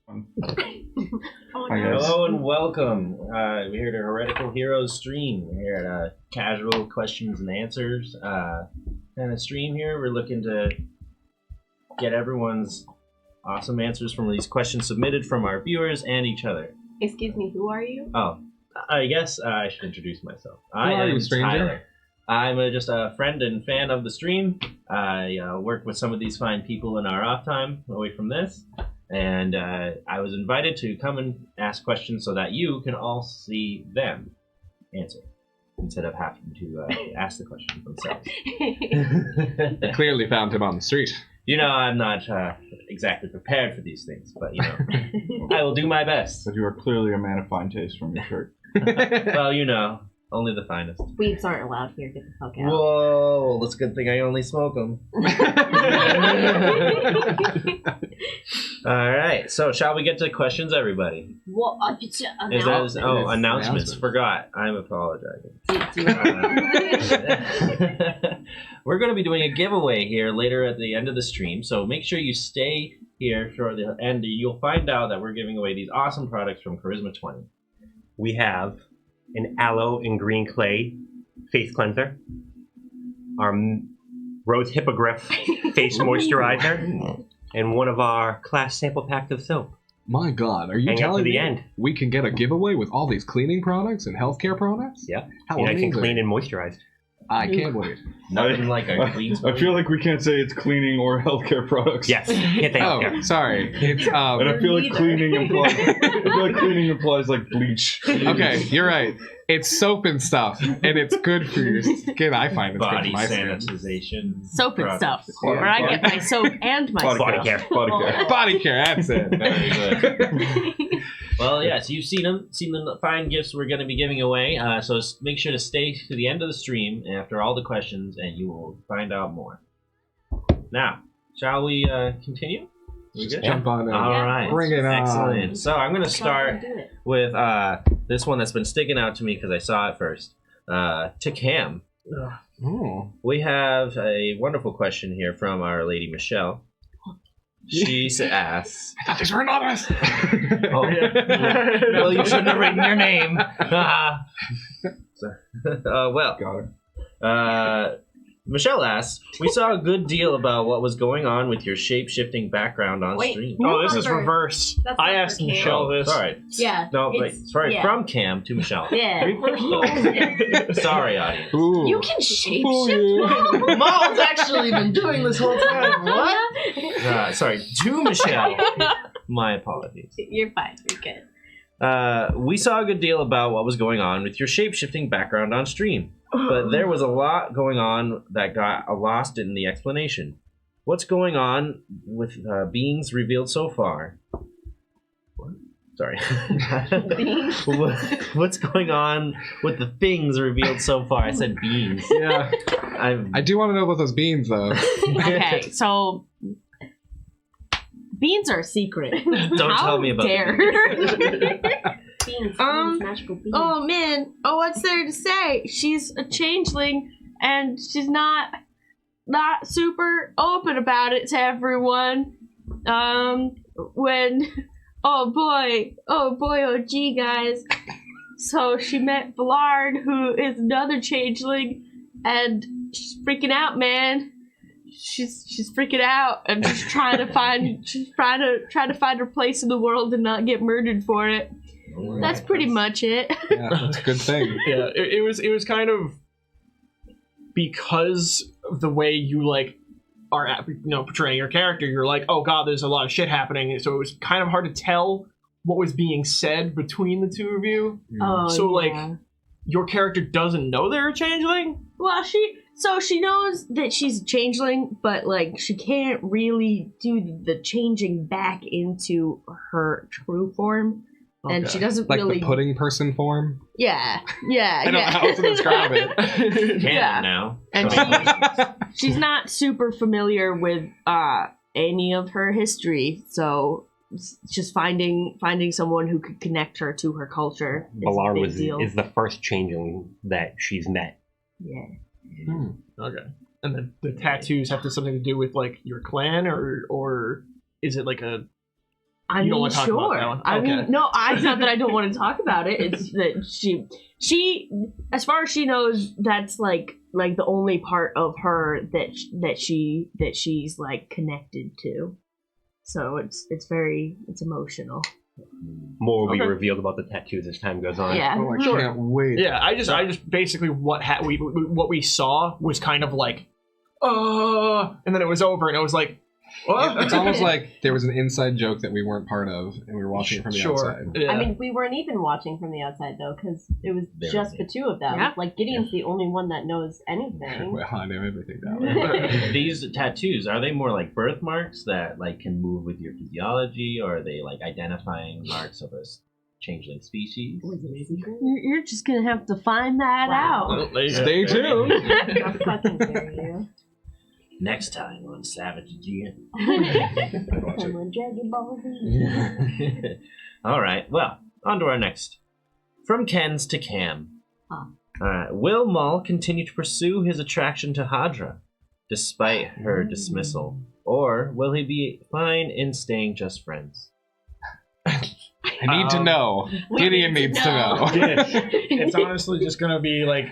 Hello and welcome. We're here to Heretical Heroes stream. We're here at casual questions and answers kind of stream here. We're looking to get everyone's awesome answers from these questions submitted from our viewers and each other. Excuse me, who are you? Oh, I guess I should introduce myself. I am Tyler. I'm just a friend and fan of the stream. I work with some of these fine people in our off time away from this. And I was invited to come and ask questions so that you can all see them answer instead of having to ask the question themselves. I clearly found him on the street. You know, I'm not exactly prepared for these things, but, you know, I will do my best. But you are clearly a man of fine taste from your shirt. Well, you know, only the finest. Weeds aren't allowed here. Get the fuck out. Whoa, that's a good thing I only smoke them. All right, so shall we get to questions, everybody? What? Announcements. Forgot. I'm apologizing. We're going to be doing a giveaway here later at the end of the stream, so make sure you stay here for the end. You'll find out that we're giving away these awesome products from Charisma 20. We have an aloe and green clay face cleanser, our rose hippogriff face moisturizer, and one of our class sample packs of soap. My God, are you Hang telling to the me end. we can get a giveaway with all these cleaning products and healthcare products? Yeah, How nice amazing. and clean and moisturized. I can't wait. Not even like a clean I feel like we can't say it's cleaning or healthcare products. Yes, can't think Oh, of sorry. It's And I feel like cleaning implies like bleach. okay. You're right. It's soap and stuff, and it's good for your skin. I find it's body good for my skin. sanitization. Soap and stuff. Yeah. Where I get my soap and my Body stuff. care. Body care. Body care. That's it. Very good. Well, yes, you've seen the fine gifts we're going to be giving away. So make sure to stay to the end of the stream after all the questions, and you will find out more. Now, shall we continue? We good? Jump on in. All right. Bring it on. Excellent. So I'm going to start with this one that's been sticking out to me because I saw it first. To Cam. Oh. We have a wonderful question here from our lady Michelle. She asks, I thought these were anonymous. "Oh yeah, well you shouldn't have written your name." Well, Got it. Michelle asks, "We saw a good deal about what was going on with your shape-shifting background on stream." Oh, this is reverse. That's I not asked for Cam. Michelle this. Sorry. Yeah. No, wait. it's- Sorry, yeah. from Cam to Michelle. Yeah. Reverse. Sorry, audience. Ooh. You can Fool you. shapeshift. Mom's actually been doing this whole time. What? Sorry, to Michelle. My apologies. You're fine. You're good. We saw a good deal about what was going on with your shape-shifting background on stream, but there was a lot going on that got lost in the explanation. What's going on with beings revealed so far? What? Sorry. What's going on with the things revealed so far? I said beings. Yeah. I do want to know about those beans, though. Okay, so beans are a secret. Don't tell me about dare. Beans, magical beans. Oh man, what's there to say? She's a changeling, and she's not super open about it to everyone. When oh gee guys. So she met Villard, who is another changeling, and she's freaking out, man. She's freaking out and she's trying to find her place in the world and not get murdered for it. That's pretty much it. Yeah, that's a good thing. Yeah, it was kind of because of the way you are portraying your character. You're like, oh god, there's a lot of shit happening, so it was kind of hard to tell what was being said between the two of you. Oh, So yeah. your character doesn't know they're a changeling. Well, she knows that she's a changeling, but she can't really do the changing back into her true form. And she doesn't Like really the pudding person form? Yeah. I don't know how else to describe it. Canon now. And she's not super familiar with any of her history, so just finding someone who could connect her to her culture is a Valar big deal. is the first changeling that she's met. Yeah. Okay. And the tattoos have something to do with your clan, or is it like a I You don't mean, wanna talk about sure. that one? I Okay. mean, no, it's not that I don't want to talk about it. It's that she, as far as she knows, that's like the only part of her that she's like connected to. So it's emotional. More will be Okay. revealed about the tattoos as time goes on. Yeah. Oh, I Sure. can't wait. Yeah, I just basically what we saw was kind of like, and then it was over, and it was like, It's almost like there was an inside joke that we weren't part of, and we were watching it from the sure. outside. Yeah. I mean, we weren't even watching from the outside though, because it was Very just good. the two of them. Yeah. Like Gideon's the only one that knows anything. Well, I know everything now. These tattoos, are they more like birthmarks that like can move with your physiology, or are they like identifying marks of a changeling species? Was it a secret? You're just gonna have to find that Wow. out. Stay tuned. How fucking dare you? Next time on Savage GM. Someone Dragon Ball Z. All right. Well, on to our next. From Ken's to Cam. Huh. All right. Will Maul continue to pursue his attraction to Hadra, despite her dismissal, or will he be fine in staying just friends? I need to know. We Gideon need to needs to know. know. It's honestly just gonna be like,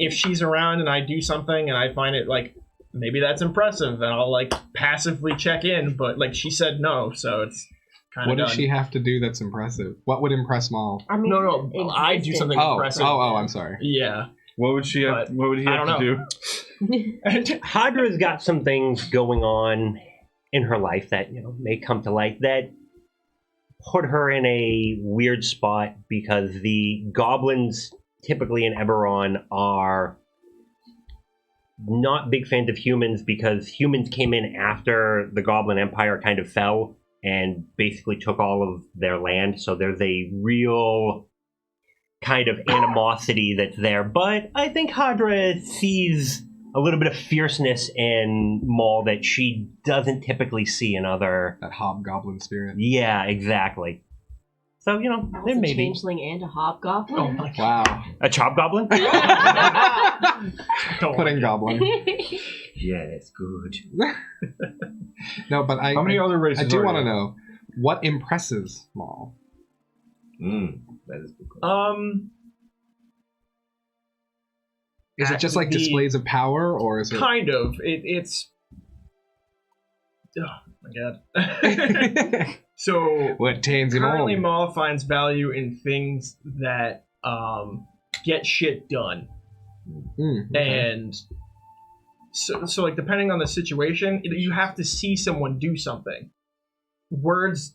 if she's around and I do something and I find it like maybe that's impressive, and I'll like passively check in, but like she said no, so it's kind What of does she have to do that's impressive? What would impress Maul? I mean, No, I do existence. something impressive. I'm sorry. Yeah. What would she have? But What would he I have don't to do? Hadra's got some things going on in her life that may come to light that put her in a weird spot, because the goblins typically in Eberron are not big fans of humans, because humans came in after the Goblin Empire kind of fell and basically took all of their land. So there's a real kind of animosity that's there. But I think Hadra sees a little bit of fierceness in Maul that she doesn't typically see in other. That hobgoblin spirit. Yeah, exactly. So, I was there a may be. changeling and a hobgoblin. Oh my Wow. A chop goblin? Don't Pudding goblin. Yes, good. No, but How many other races? I do are want to there? know what impresses Maul. That is a good question. Is it just like The- displays of power, or is it? kind of. It's. Oh my god. So What tames him currently, on? Maul finds value in things that get shit done, Okay. and so like depending on the situation, you have to see someone do something. Words,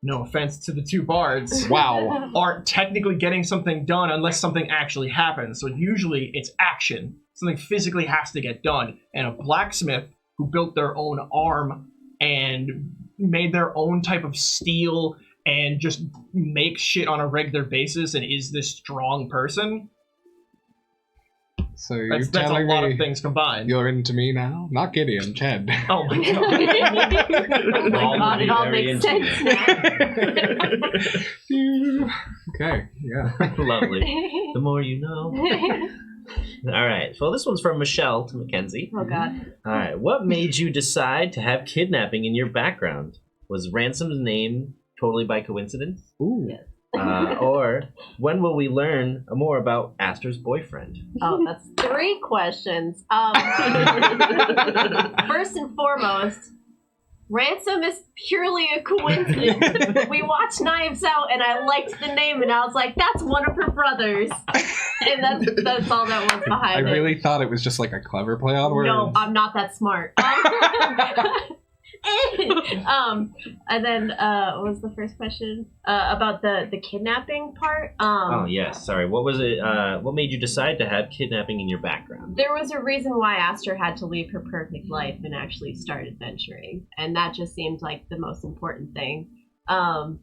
no offense to the two bards, Wow. aren't technically getting something done unless something actually happens. So usually it's action. Something physically has to get done. And a blacksmith who built their own arm and made their own type of steel and just makes shit on a regular basis and is this strong person, So you're that's a telling lot me of things combined. you're into me now? Not Gideon, Ched. Oh my god. Oh my god, it all Very makes into sense now. Okay, yeah. Lovely. The more you know. All right. Well, this one's from Michelle to Mackenzie. Oh god. All right. What made you decide to have kidnapping in your background? Was Ransom's name totally by coincidence? Ooh. Yes. Or when will we learn more about Aster's boyfriend? Oh, that's 3 questions. First and foremost, Ransom is purely a coincidence. We watched Knives Out and I liked the name and I was like, that's one of her brothers. And that's all that was I behind it. really thought it was just like a clever play on words. No, I'm not that smart. And then what was the first question about the kidnapping part? Oh yes. Sorry. What was it? What made you decide to have kidnapping in your background? There was a reason why Aster had to leave her perfect life and actually start adventuring, and that just seemed like the most important thing. And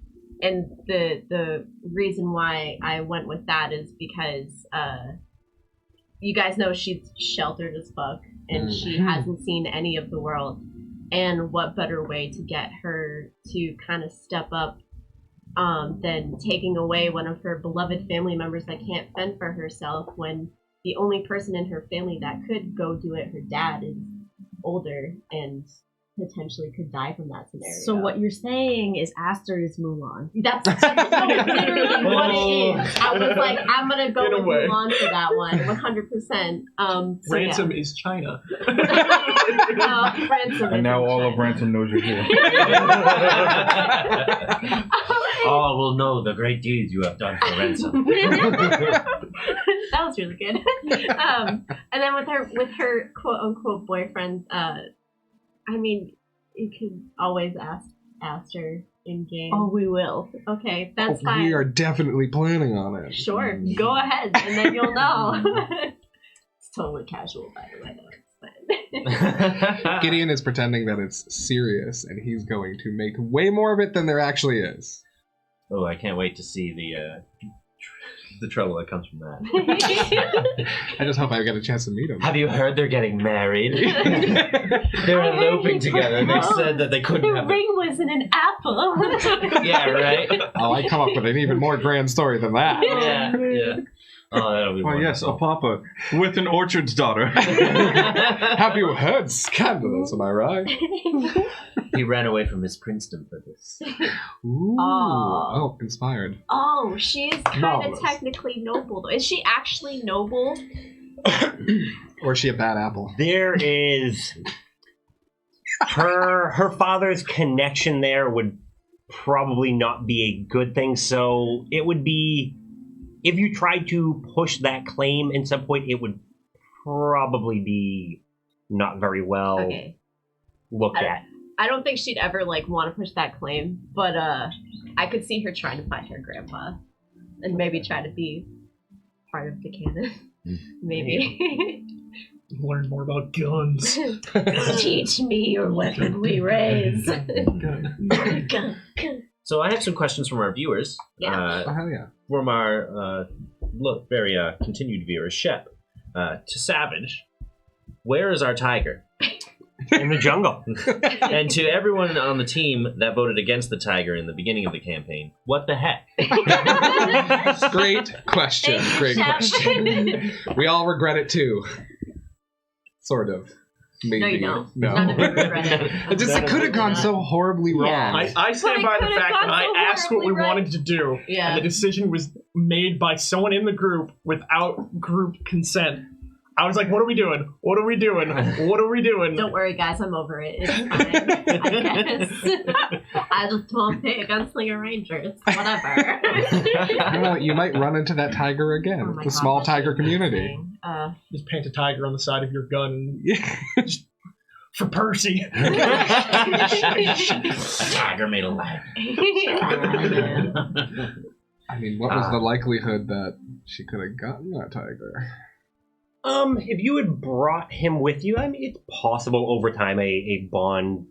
the reason why I went with that is because you guys know she's sheltered as fuck, and she hasn't seen any of the world. And what better way to get her to kind of step up than taking away one of her beloved family members that can't fend for herself, when the only person in her family that could go do it, her dad, is older and potentially could die from that scenario. So what you're saying is Aster is Mulan. That's literally what it is. I was like, I'm gonna go In a with way. Mulan for that one, 100%. So Ransom is China. Ransom And now is all of China. Ransom knows you're here. All will know the great deeds you have done for Ransom. That was really good. And then with her quote unquote boyfriend, I mean, you could always ask her in game. Oh, we will. Okay, that's fine. We are definitely planning on it. Sure, go ahead, and then you'll know. It's totally casual, by the way. Gideon is pretending that it's serious, and he's going to make way more of it than there actually is. Oh, I can't wait to see the trouble that comes from that. I just hope I get a chance to meet him. Have you heard they're getting married? They're eloping together. They said that they couldn't The have ring was in an apple. Yeah, right? Oh, I come up with an even more grand story than that. Yeah. Oh, that'll be Oh, yes, a wonderful. papa with an orchard's daughter. Have you heard scandalous, am I right? He ran away from his princedom for this. Ooh. Oh, inspired. Oh, she's kind of Marvelous. technically noble, though. Is she actually noble? Or is she a bad apple? There is her father's connection there would probably not be a good thing. So it would be, if you tried to push that claim in some point, it would probably be not very well Okay. looked at. I don't think she'd ever want to push that claim, but I could see her trying to find her grandpa and maybe try to be part of the canon. Maybe. Learn more about guns. Teach me your weaponry raise. So I have some questions from our viewers. Yeah. Oh, hell yeah. From our very continued viewer, Shep. To Savage, where is our tiger? In the jungle. And to everyone on the team that voted against the tiger in the beginning of the campaign, what the heck? Great question. Thank you, Great Shep. question. We all regret it too. Sort of. Maybe. No, you don't. No. None of you regret it. It could have gone so horribly wrong. Yeah. I stand But by it the could've fact gone that I so asked what we horribly right. wanted to do, Yeah. and the decision was made by someone in the group without group consent. I was like, what are we doing? What are we doing? What are we doing? Don't worry, guys. I'm over it. It's fine. I guess. I just won't pick Gunslinger Rangers. Whatever. I don't know, you might run into that tiger again. Oh my the God, small that's tiger community. amazing. Just paint a tiger on the side of your gun Yeah. for Percy. A tiger made a life. I mean, what was the likelihood that she could have gotten that tiger? If you had brought him with you, I mean, it's possible over time a bond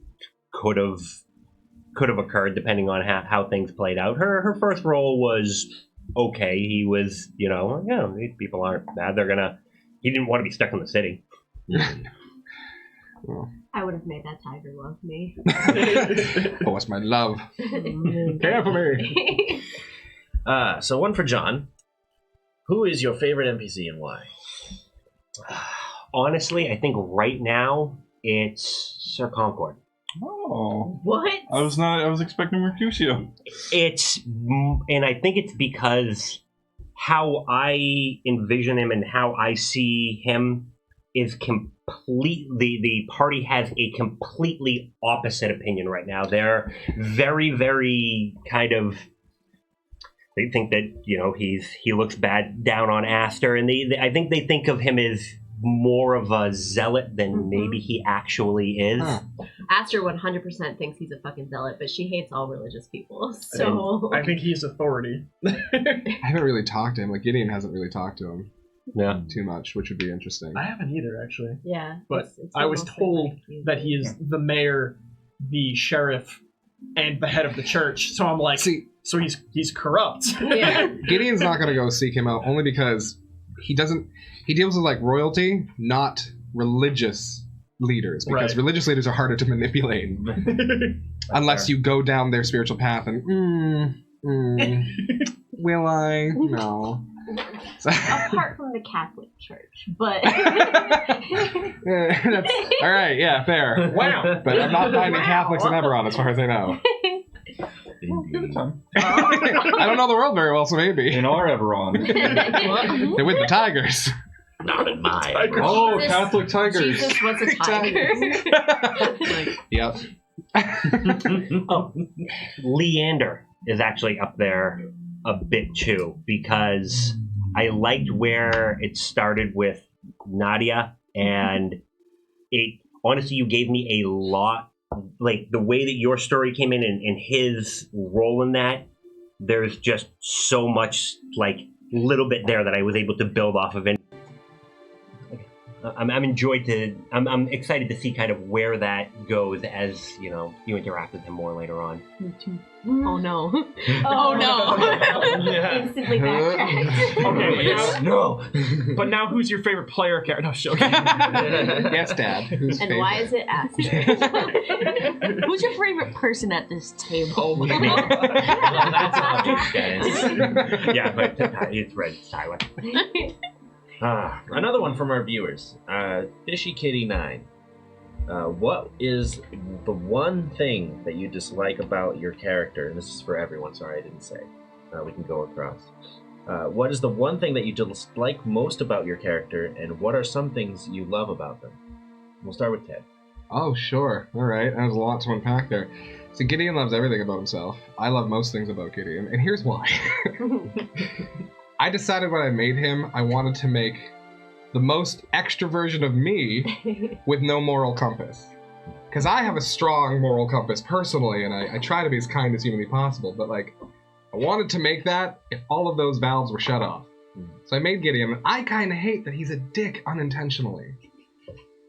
could have occurred depending on how things played out. Her first role was okay. He was, these people aren't bad. He didn't want to be stuck in the city. Well, I would have made that tiger love me. oh, it's my love. Care for me. So one for John. Who is your favorite NPC and why? Honestly, I think right now it's Sir Concord. Oh. What? I was expecting Mercutio. And I think it's because how I envision him and how I see him is completely, the party has a completely opposite opinion right now. They're very, very kind of, they think that, he looks bad down on Aster, and I think they think of him as more of a zealot than maybe he actually is. Huh. Aster 100% thinks he's a fucking zealot, but she hates all religious people. So I think he's authority. I haven't really talked to him. Like, Gideon hasn't really talked to him Yeah. too much, which would be interesting. I haven't either, actually. yeah, But it's I was mostly told like that he is the mayor, the sheriff, and the head of the church. So I'm like, See, so he's corrupt. Yeah. Gideon's not going to go seek him out only because he deals with, like, royalty, not religious leaders. Because Right. religious leaders are harder to manipulate. Unless you go down their spiritual path and, will I? No. Apart from the Catholic Church, but That's, all right, yeah, fair. Wow. But I'm not finding Catholics in Eberron, as far as I know. Good time. I don't know the world very well, so maybe. In our Eberron. They're with the Tigers. Not in mine. Oh, Jesus- Catholic Tigers. Jesus was a tiger. Yep. Oh, Leander is actually up there a bit too, because I liked where it started with Nadia, and it honestly, you gave me a lot, like the way that your story came in and his role in that. There's just so much, like, little bit there that I was able to build off of it. I'm excited to see kind of where that goes as you interact with him more later on. Me too. Oh no. Oh no. Yeah. Instantly backtracked. Okay, No. but now who's your favorite player character? No, joking. Yes, Dad. Who's And favorite? why is it Aster? Who's your favorite person at this table? Oh my Well, that's obvious, guys. Yeah, but it's red, Tyler. Another one from our viewers, Fishy Kitty 9. What is the one thing that you dislike about your character? And this is for everyone. Sorry, I didn't say. We can go across. What is the one thing that you dislike most about your character, and what are some things you love about them? We'll start with Ted. Oh, sure. All right. There's a lot to unpack there. So Gideon loves everything about himself. I love most things about Gideon, and here's why. I decided when I made him, I wanted to make the most extra version of me with no moral compass. Because I have a strong moral compass personally, and I try to be as kind as humanly possible, but like, I wanted to make that if all of those valves were shut off. So I made Gideon. I kind of hate that he's a dick unintentionally.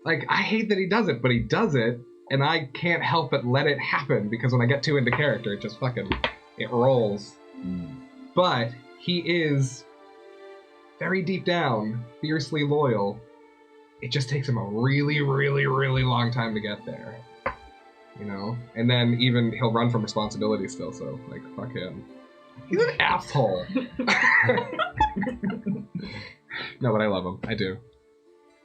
Like, I hate that he does it, but he does it, and I can't help but let it happen, because when I get too into character, it just it rolls. But he is, very deep down, fiercely loyal. It just takes him a really, really, really long time to get there. You know? And then even he'll run from responsibility still, so, like, fuck him. He's an asshole. No, but I love him. I do.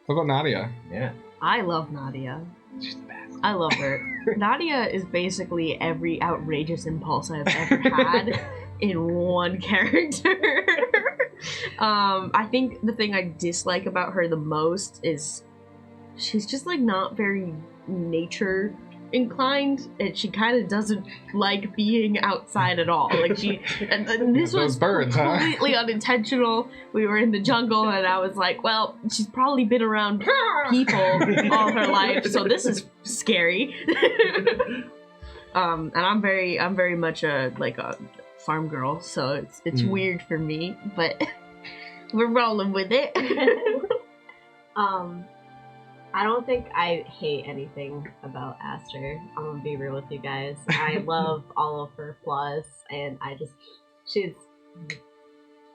What about Nadia? Yeah. I love Nadia. She's the best. I love her. Nadia is basically every outrageous impulse I've ever had in one character. I think the thing I dislike about her the most is she's just like not very nature inclined, and she kind of doesn't like being outside at all. Like and this Those was birds, huh? completely unintentional. We were in the jungle, and I was like, well, she's probably been around people all her life, so this is scary. And I'm very much a farm girl, so it's weird for me, but we're rolling with it. I don't think I hate anything about Aster. I'm gonna be real with you guys. I love all of her flaws, and she's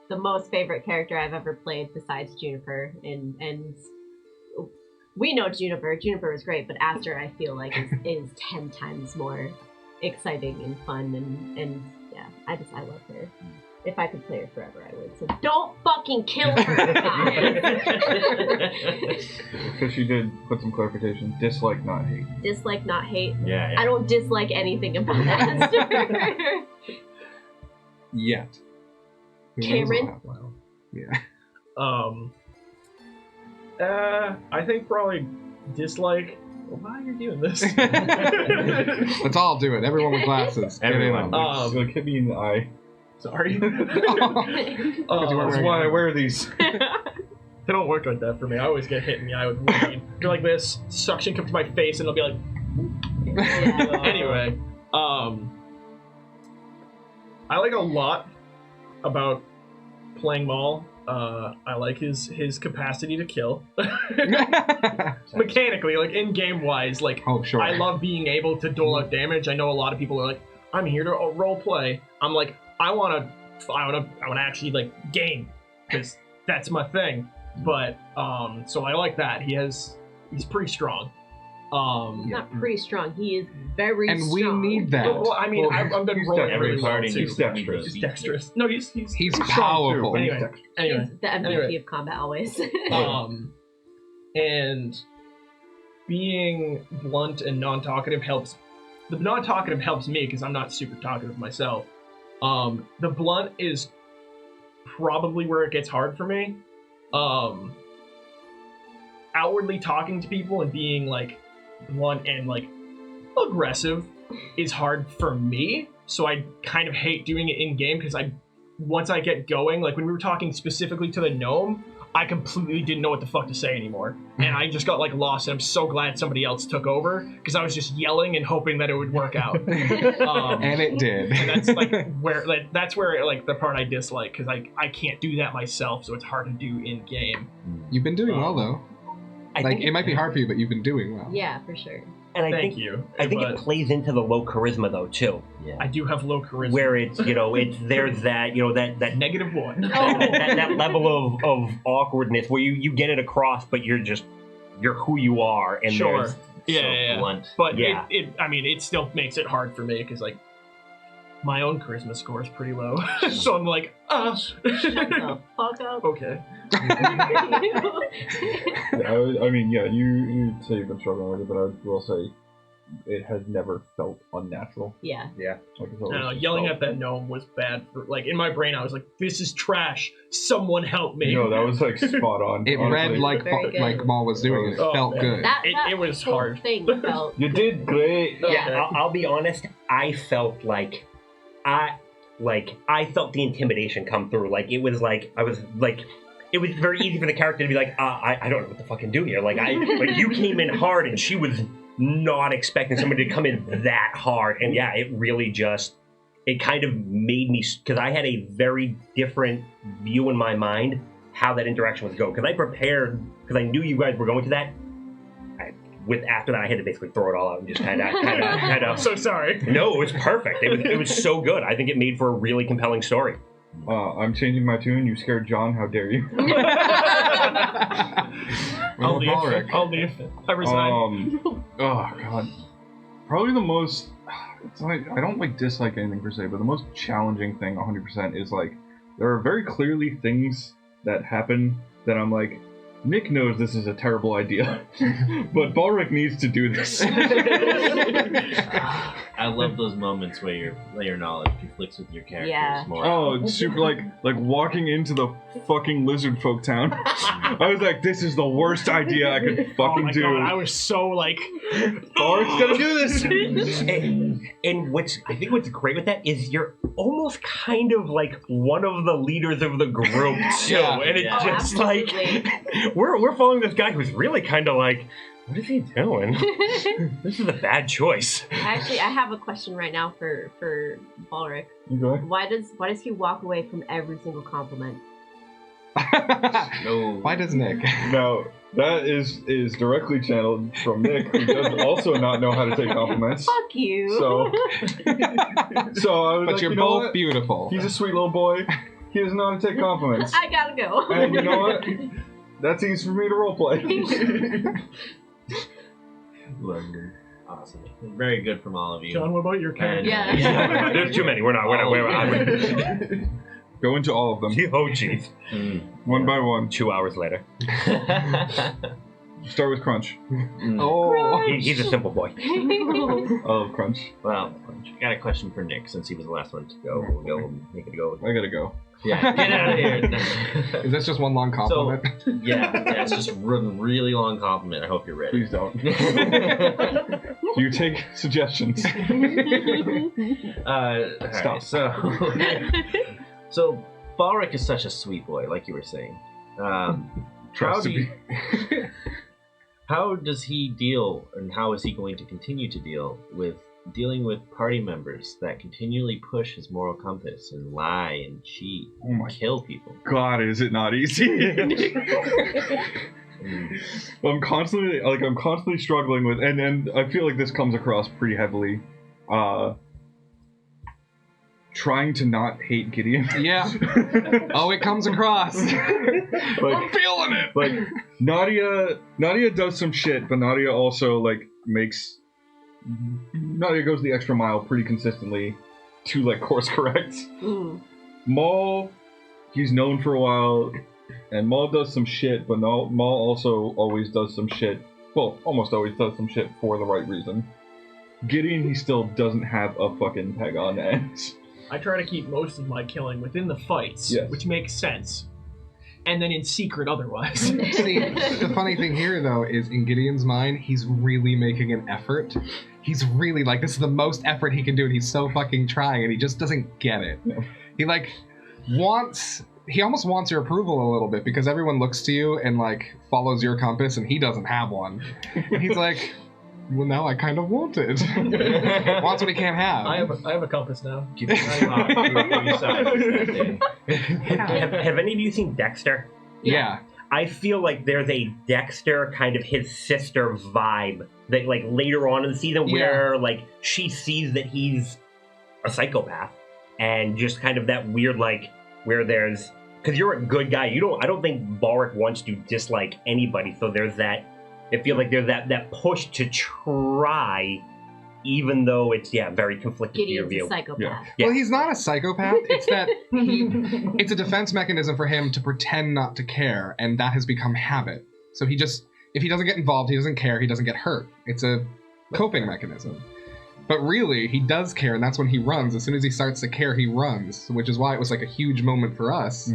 the most favorite character I've ever played besides Juniper, and we know Juniper. Juniper was great, but Aster I feel like is 10 times more exciting and fun, and yeah, I love her. If I could play her forever, I would. So don't fucking kill her, guys. Because she did put some clarification. Dislike, not hate. Dislike, not hate. Yeah. I don't dislike anything about Aster. Yet. Who knows Cameron? what'll happen. Yeah. I think probably dislike. Why are you doing this? Let's all do it. Everyone with glasses. Get in Everyone. on it. Like, hit me in the eye. Sorry. you weren't That's why I wear these. They don't work like that for me. I always get hit in the eye with rain. Go like this, suction comes to my face, and it'll be like. Anyway, I like a lot about playing Maul. I like his capacity to kill. Mechanically, like in game wise, like Oh, sure. I love being able to dole out damage. I know a lot of people are like, I'm here to role play. I'm like, I want to actually like game, because that's my thing. But so I like that. He's pretty strong. Not pretty strong. He is very And we strong. need that. Well, I mean, I've been he's rolling Every really party well, too. needs dexterous. He's dexterous. No, he's He's strong, too, powerful. but he's Anyway. dexterous. anyway. He's the MVP Anyway. of combat always. And being blunt and non-talkative helps. The non-talkative helps me because I'm not super talkative myself. The blunt is probably where it gets hard for me. Outwardly talking to people and being like blunt and like aggressive is hard for me. So I kind of hate doing it in game because once I get going, like when we were talking specifically to the gnome, I completely didn't know what the fuck to say anymore. And I just got like lost, and I'm so glad somebody else took over because I was just yelling and hoping that it would work out. And it did. And that's like where like the part I dislike because I can't do that myself, so it's hard to do in game. You've been doing well, though. I Like, think it might be hard for you, but you've been doing well. Yeah, for sure. and I Thank think you. I think But it plays into the low charisma though too, Yeah. I do have low charisma. where it's it's there's that that -1. that level of awkwardness where you get it across, but you're who you are, and Sure. there's Yeah. Blunt. But Yeah. I mean, it still makes it hard for me because like my own charisma score is pretty low, so I'm like, Shut the fuck up. okay. I mean, yeah, you say you've been struggling with it, but I will say it has never felt unnatural. Yeah. Like it's I don't know, always yelling felt- at that gnome was bad. For, like in my brain, I was like, "This is trash. Someone help me." No, that was like spot on. It honestly. read Very good. like Maul was doing. It Oh, felt man. good. That It was whole hard. thing felt. You did great. yeah. I'll be honest. I felt like I felt the intimidation come through. Like it was like I was like. It was very easy for the character to be like, I don't know what to fucking do here. Like you came in hard, and she was not expecting somebody to come in that hard. And yeah, it really it kind of made me, because I had a very different view in my mind how that interaction was going. Because I prepared, because I knew you guys were going to that. After that, I had to basically throw it all out and just kind I'm of. so sorry. No, it was perfect. It was so good. I think it made for a really compelling story. I'm changing my tune. You scared John. How dare you? I'll leave. Ulrich. I'll leave. I resign. Oh god, probably the most. It's like I don't like dislike anything per se, but the most challenging thing, 100%, is like there are very clearly things that happen that I'm like, Nick knows this is a terrible idea, but Balric needs to do this. I love those moments where your knowledge conflicts with your characters Yeah. more. Oh, it's super like walking into the fucking lizard folk town. I was like, this is the worst idea I could Oh fucking my do. god, I was so like, Balric's gonna do this. And I think what's great with that is you're almost kind of like one of the leaders of the group too, Yeah. and it's Yeah. Oh, just absolutely. like we're following this guy who's really kind of like, what is he doing? This is a bad choice. Actually, I have a question right now for Balric. You go. Why does he walk away from every single compliment? No. Why does Nick? Now that is directly channeled from Nick, who does also not know how to take compliments. Fuck you. So I was But like, you're you know both what? beautiful. He's a sweet little boy. He doesn't know how to take compliments. I gotta go. And you know what? That's easy for me to roleplay. Awesome. Very good from all of you. John, what about your character? Yeah. There's too many. We're not. Go into all of them, Oh, jeez. one by one. 2 hours later. Start with Crunch. Oh. He's a simple boy. I love Crunch. Well, I got a question for Nick since he was the last one to go. We'll go make it go. I gotta go. Yeah, get out of here. Is this just one long compliment? Yeah, it's just a really long compliment. I hope you're ready. Please don't. Do you take suggestions? Stop. So Balric is such a sweet boy, like you were saying. Tries to be. How does he deal, and how is he going to continue to dealing with party members that continually push his moral compass and lie and cheat Oh and my kill people? God, is it not easy? I'm constantly struggling with, and I feel like this comes across pretty heavily. Trying to not hate Gideon. Yeah. Oh, it comes across. Like, I'm feeling it. like Nadia does some shit, but Nadia also like makes Nadia goes the extra mile pretty consistently to like course correct. Maul, he's known for a while, and Maul does some shit, but Maul also always does some shit. Well, almost always does some shit for the right reason. Gideon, he still doesn't have a fucking peg on the end. I try to keep most of my killing within the fights, Yes. which makes sense. And then in secret otherwise. See, the funny thing here, though, is in Gideon's mind, he's really making an effort. He's really, like, this is the most effort he can do, and he's so fucking trying, and he just doesn't get it. No. He, like, he almost wants your approval a little bit, because everyone looks to you and, like, follows your compass, and he doesn't have one. And he's like, well, now I kind of want it. Wants what he can't have. I have a compass now. Keep an eye on your side that day. Have any of you seen Dexter? Yeah. I feel like there's a Dexter kind of his sister vibe that like later on in the season where like she sees that he's a psychopath and just kind of that weird like where there's because you're a good guy. I don't think Balric wants to dislike anybody. So there's that. It feels like there's that push to try, even though it's very conflicted Gideon's view. a psychopath. Yeah. Well, he's not a psychopath. It's that it's a defense mechanism for him to pretend not to care, and that has become habit. So if he doesn't get involved, he doesn't care, he doesn't get hurt. It's a coping mechanism. But really, he does care, and that's when he runs. As soon as he starts to care, he runs, which is why it was like a huge moment for us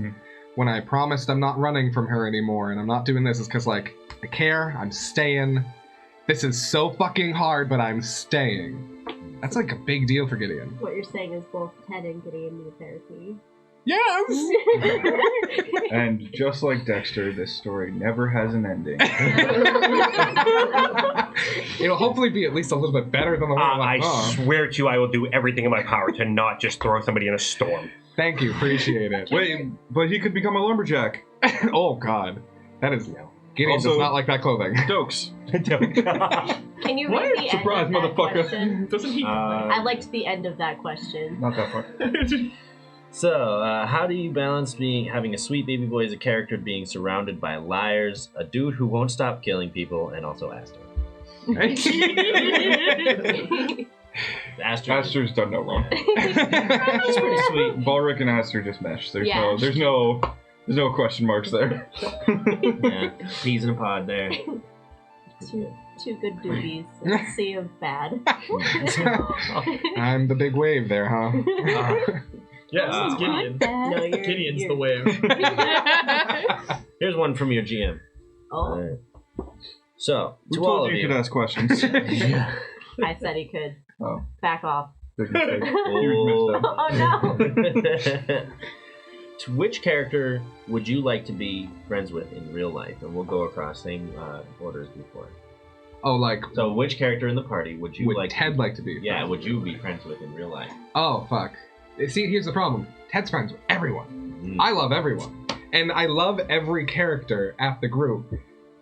when I promised I'm not running from her anymore, and I'm not doing this, is because, like, I care, I'm staying. This is so fucking hard, but I'm staying. That's like a big deal for Gideon. What you're saying is both Ted and Gideon need therapy. Yes! And just like Dexter, this story never has an ending. It'll hopefully be at least a little bit better than the one I swear to you, I will do everything in my power to not just throw somebody in a storm. Thank you, appreciate it. Wait, but he could become a lumberjack. Oh god. That is... Gideon Also- does not like that clothing. Dokes. Can you read the Surprise, end of that motherfucker. question? Doesn't he? I liked the end of that question. Not that far. So, how do you balance having a sweet baby boy as a character being surrounded by liars, a dude who won't stop killing people, and also Aster? Aster's done no wrong. She's pretty sweet. Balric and Aster just mesh. There's Yeah. no question marks there. Yeah, peas in a pod there. Two good doobies in a sea of bad. I'm the big wave there, huh? Yes, it's Gideon. No, Gideon's you're... the wave. Here's one from your GM. Oh, So, Who to all told of you you. could ask questions? Yeah. I said he could. Oh. Back off. Big mistake. You missed Oh no. To which character would you like to be friends with in real life? And we'll go across same order as before. Oh, like, So, which character in the party would you would like? Ted like to be? Yeah, friends would with? you be friends with in real life? Oh, fuck. See, here's the problem. Ted's friends with everyone. I love everyone. And I love every character at the group.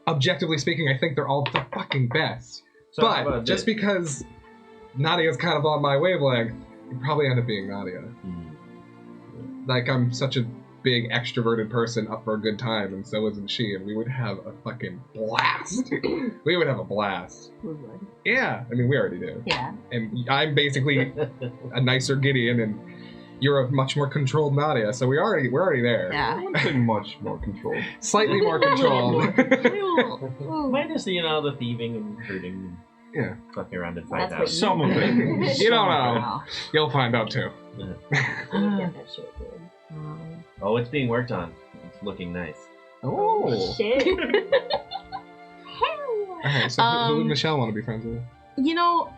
Objectively speaking, I think they're all the fucking best. So how But about just this? because Nadia's kind of on my wavelength, you'd probably end up being Nadia. Like, I'm such a big extroverted person up for a good time, and so isn't she, and we would have a fucking blast. We would have a blast. Yeah, I mean, we already do. Yeah. And I'm basically a nicer Gideon, and you're a much more controlled Nadia, so we're already there. I Yeah. wouldn't say much more control. Slightly more controlled. Minus the thieving and hurting. Yeah. Fucking around and find That's out. what Some of it. You don't know. You'll find out too. Get that shit good. Oh, it's being worked on. It's looking nice. Oh. Shit. Alright, so who would Michelle want to be friends with? You know,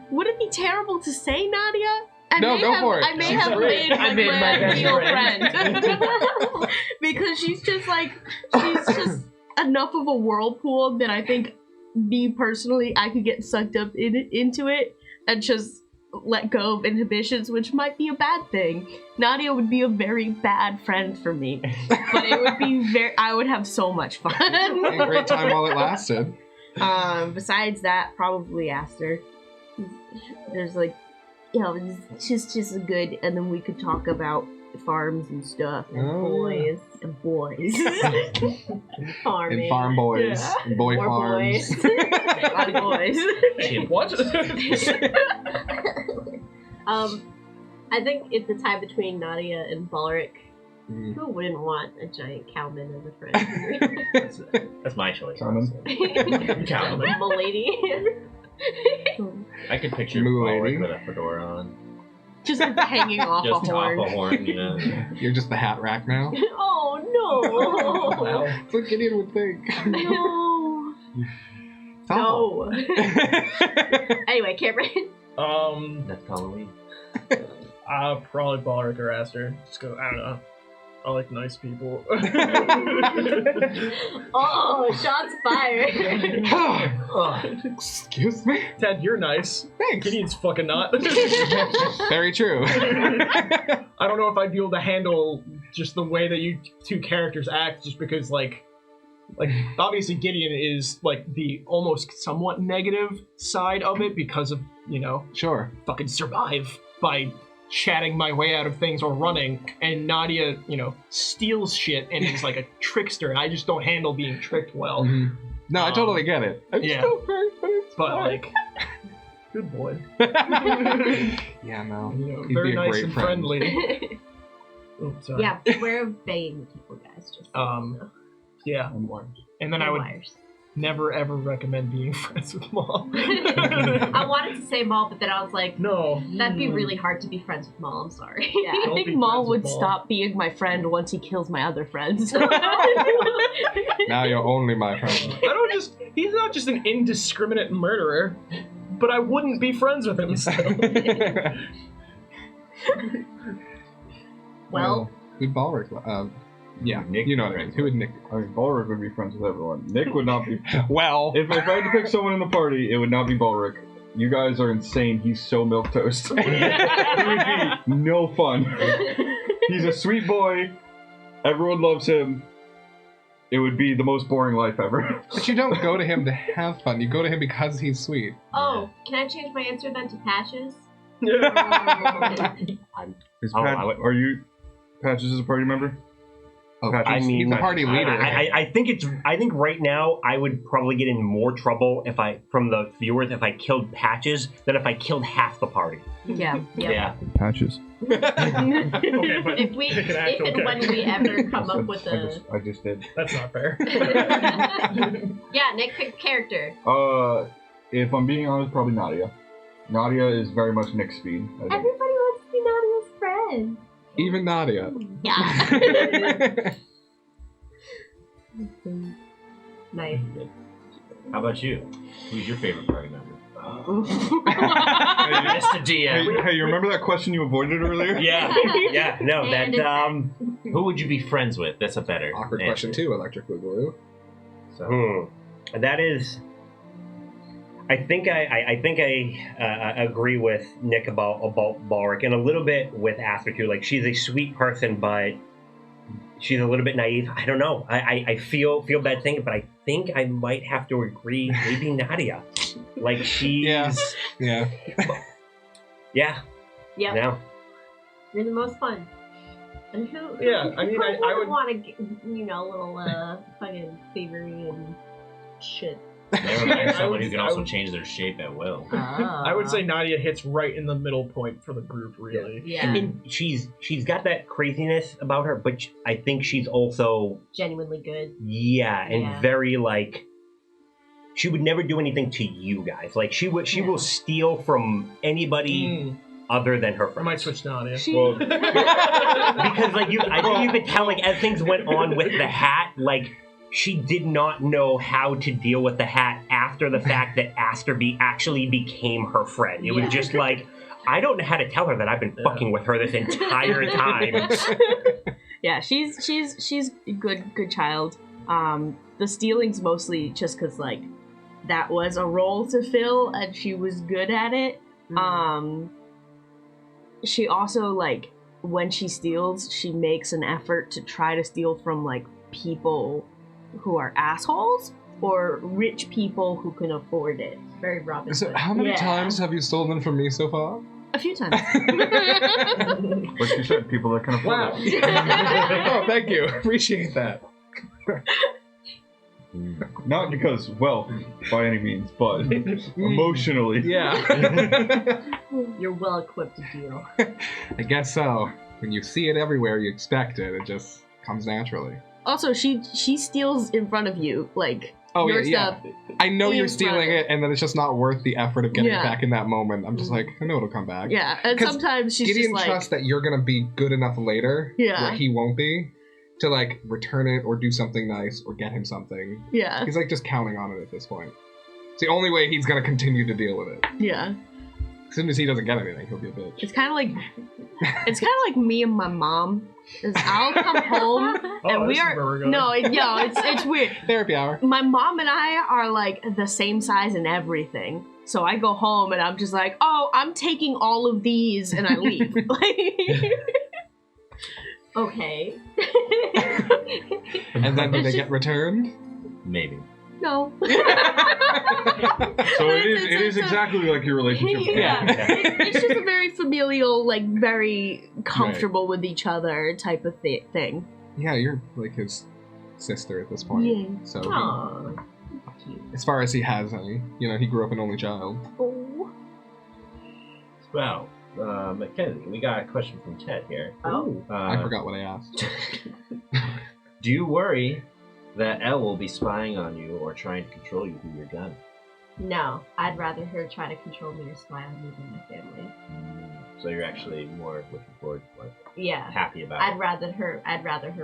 would it be terrible to say Nadia? No, go for it. I may She's have great. made I my made my best ideal friend. friend. Because she's just enough of a whirlpool that I think me personally, I could get sucked up into it and just let go of inhibitions, which might be a bad thing. Nadia would be a very bad friend for me, but it would be I would have so much fun. A great time while it lasted. Besides that, probably Aster. There's like, you know, it's just a good, and then we could talk about farms and stuff, and boys. Farming. And farm boys. Yeah. And boy More farms. boys. Loud boys. What? I think it's a tie between Nadia and Balric. Mm. Who wouldn't want a giant cowman as a friend? That's my choice. Simon? Cowman. Milady. I could picture Milady. Balric with a fedora on. Just like hanging off Just a horn. off a horn, you know. You're just the hat rack now? Oh no! Wow. That's what Gideon would think. No. Oh. No. Anyway, Cameron. That's Halloween. Probably Balric or Aster. Just go. I don't know. I like nice people. Oh, shots fired. Excuse me? Ted, you're nice. Thanks. Gideon's fucking not. Very true. I don't know if I'd be able to handle just the way that you two characters act, just because like obviously Gideon is like the almost somewhat negative side of it because of, you know, Sure. fucking survive by chatting my way out of things or running, and Nadia, you know, steals shit and is like a trickster, and I just don't handle being tricked well. Mhm. No, I totally get it. I just yeah. don't hurt, but it's But fine. like, good boy. Yeah, no. You know, He'd very be a nice great and friend. friendly. Oh, sorry. Yeah, beware of baying people, guys. Just Yeah. And then I would wires. never ever recommend being friends with Maul. I wanted to say Maul, but then I was like, No. that'd be really hard to be friends with Maul. I'm sorry. Yeah, I Don't think be Maul friends would with Maul. stop being my friend once he kills my other friends. Now you're only my friend. He's not just an indiscriminate murderer, but I wouldn't be friends with him still. Well, who'd Balric? Yeah, Nick you know what I mean. Who would Nick? I mean, Balric would be friends with everyone. Nick would not be. Well, If I had to pick someone in the party, it would not be Balric. You guys are insane. He's so milquetoast. He would be no fun. He's a sweet boy. Everyone loves him. It would be the most boring life ever. but you don't go to him to have fun. You go to him because he's sweet. oh, can I change my answer then to Patches? Is Oh, Pat, I would- are you Patches as a party member? Oh, Patches, I mean, he's the party leader. I think right now I would probably get in more trouble from the viewers if I killed Patches than if I killed half the party. yeah. Yeah. Patches. Okay, but If we, pick an if actual and when we ever come up with a, I just did. That's not fair. yeah, Nick pick a character. If I'm being honest, probably Nadia. Nadia is very much Nick's speed. I think. Everybody wants to be Nadia's friend. Even Nadia. Yeah. Nice. How about you? Who's your favorite party member? Mr. Mr. DM. Hey, you remember that question you avoided earlier? Yeah. No, And that Who would you be friends with? That's a better Awkward answer. question too, Electric Boogaloo. So, that is. I think I agree with Nick about Balric and a little bit with Aster too. Like, she's a sweet person, but she's a little bit naive. I don't know. I feel bad thinking, but I think I might have to agree. Maybe Nadia. Like, she's Yeah. yeah. Yep. No. You're the most fun. And who? Yeah, I mean, I would want to get, you know, a little fucking thievery and shit. they remind someone who can I also would- change their shape at will. I would say Nadia hits right in the middle point for the group, really. Yeah, And she's got that craziness about her, but I think she's also genuinely good. yeah, and Yeah. very like she would never do anything to you guys. Like she will steal from anybody other than her I friends. might switch to Nadia. Well, Because like I think you could tell like as things went on with the hat, like she did not know how to deal with the hat after the fact that Aster actually became her friend. It was just like I don't know how to tell her that I've been fucking with her this entire time. Yeah, she's a good child. The stealing's mostly just because like that was a role to fill and she was good at it. She also like when she steals, she makes an effort to try to steal from like people who are assholes or rich people who can afford it. Very Robin So Hood. how many Yeah. times have you stolen from me so far? A few times. like you said, people that can afford it. Oh, thank you. Appreciate that. Not because wealth, by any means, but emotionally. Yeah. You're well equipped to deal. I guess so. When you see it everywhere, you expect it. It just comes naturally. Also, she steals in front of you, like Oh, your yeah. stuff. I know you're in stealing front of- it, and then it's just not worth the effort of getting Yeah. it back in that moment. I'm just like, I know it'll come back. Yeah, and 'Cause sometimes she's Gideon just like, trusts that you're gonna be good enough later, Yeah. where he won't be, to like return it or do something nice or get him something. yeah, He's like just counting on it at this point. It's the only way he's gonna continue to deal with it. yeah. As soon as he doesn't get anything, he'll be a bitch. It's kind of like me and my mom. Is I'll come home and we this is are where we're going. no, it's weird. Therapy hour. My mom and I are like the same size in everything. So I go home and I'm just like, oh, I'm taking all of these, and I leave. Like, Okay. And then do It's they just- get returned? Maybe. no. So it is exactly like your relationship. Yeah. It's just a very familial, like very comfortable with each other type of thing. Yeah, you're like his sister at this point. Yeah. So Aww. as far as he has any, he grew up an only child. Oh. Well, Mackenzie, we got a question from Ted here. Oh. I forgot what I asked. Do you worry that Elle will be spying on you or trying to control you through your gun? No, I'd rather her try to control me or spy on me than my family. So you're actually more looking forward to, like, Yeah. happy about I'd it. rather her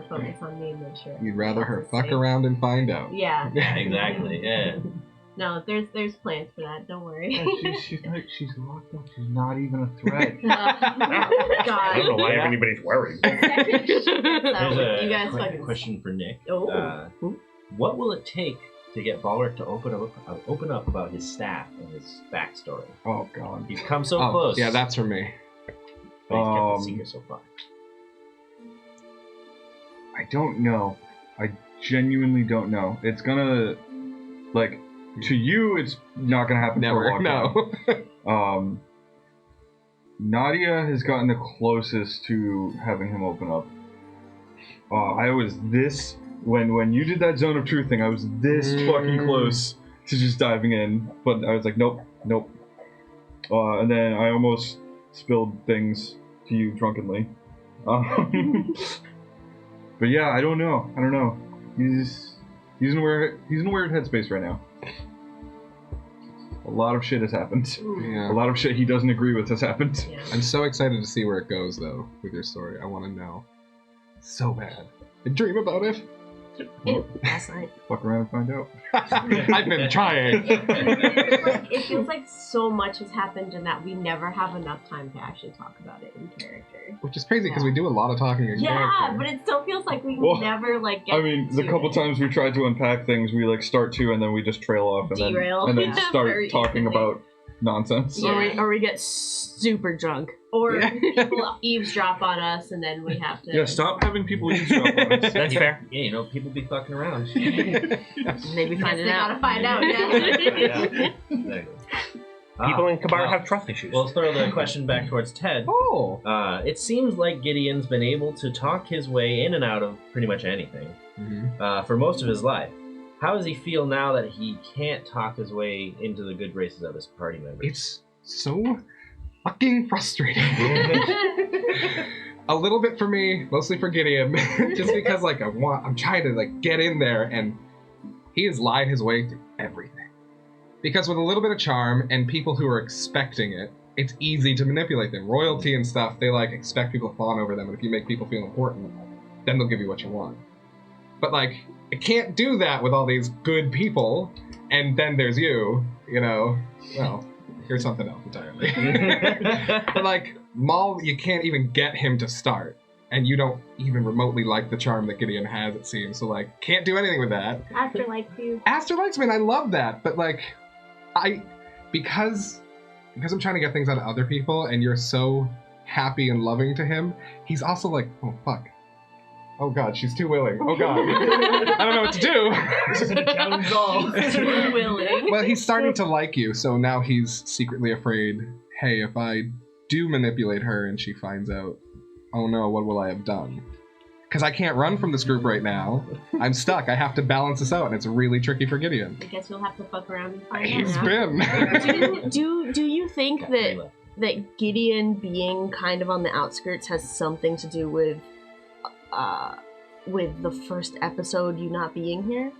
focus on me and make sure. You'd rather her everything else fuck is safe. around and find out. Yeah. Yeah, exactly. Yeah. No, there's plans for that. Don't worry. She's locked up. She's not even a threat. I don't know why Yeah. anybody's worried. Here's So, a you guys quick fucking. question for Nick. Oh. What will it take to get Balric to open up about his staff and his backstory? Oh god. He's come so Oh, close. yeah, that's for me. But he's kept the secret so far. I don't know. I genuinely don't know. It's gonna, like, to you, it's not gonna happen for a Never. long time. No. Nadia has gotten the closest to having him open up. I was this when you did that zone of truth thing. I was this fucking close to just diving in, but I was like, nope. And then I almost spilled things to you drunkenly. But yeah, I don't know. He's in a weird headspace right now. A lot of shit has happened. Yeah. A lot of shit he doesn't agree with has happened. Yeah. I'm so excited to see where it goes, though, with your story. I want to know. So bad. I dream about it. Last night. Fuck around and find out. I've been trying. It feels like so much has happened and that we never have enough time to actually talk about it in character. Which is crazy, because we do a lot of talking in Yeah, character. but it still feels like we Well, never like get I mean, the to couple it. times we tried to unpack things, we like start to and then we just trail off and Derail. then Yeah, start very talking easily. about nonsense. Yeah. Or we get super drunk. Or Yeah. people eavesdrop on us and then we have to. Yeah, stop having people eavesdrop on us. That's fair. Yeah, people be fucking around. Maybe Yes, find they it out. gotta find out. Yeah. Exactly. People in Kabar well, have trust issues. Well, let's throw the question back towards Ted. Oh! It seems like Gideon's been able to talk his way in and out of pretty much anything for most of his life. How does he feel now that he can't talk his way into the good graces of his party members? It's so fucking frustrating. A little bit for me, mostly for Gideon, just because like I'm trying to like get in there, and he has lied his way through everything. Because with a little bit of charm and people who are expecting it, it's easy to manipulate them. Royalty and stuff, they like expect people to fawn over them, and if you make people feel important, then they'll give you what you want. But like, I can't do that with all these good people, and then there's you, well, here's something else entirely. But like, Maul, you can't even get him to start, and you don't even remotely like the charm that Gideon has, it seems, so like, can't do anything with that. After like you. Aster likes me, and I love that, but like, because I'm trying to get things out of other people, and you're so happy and loving to him, he's also like, oh fuck. Oh god, she's too willing. Oh god. I don't know what to do. This is a challenge all. Too willing. Well, he's starting to like you, so now he's secretly afraid, hey, if I do manipulate her and she finds out, oh no, what will I have done? because I can't run from this group right now. I'm stuck. I have to balance this out, and it's really tricky for Gideon. I guess you'll have to fuck around and find He's out. been. Do you think that Gideon being kind of on the outskirts has something to do with the first episode you not being here?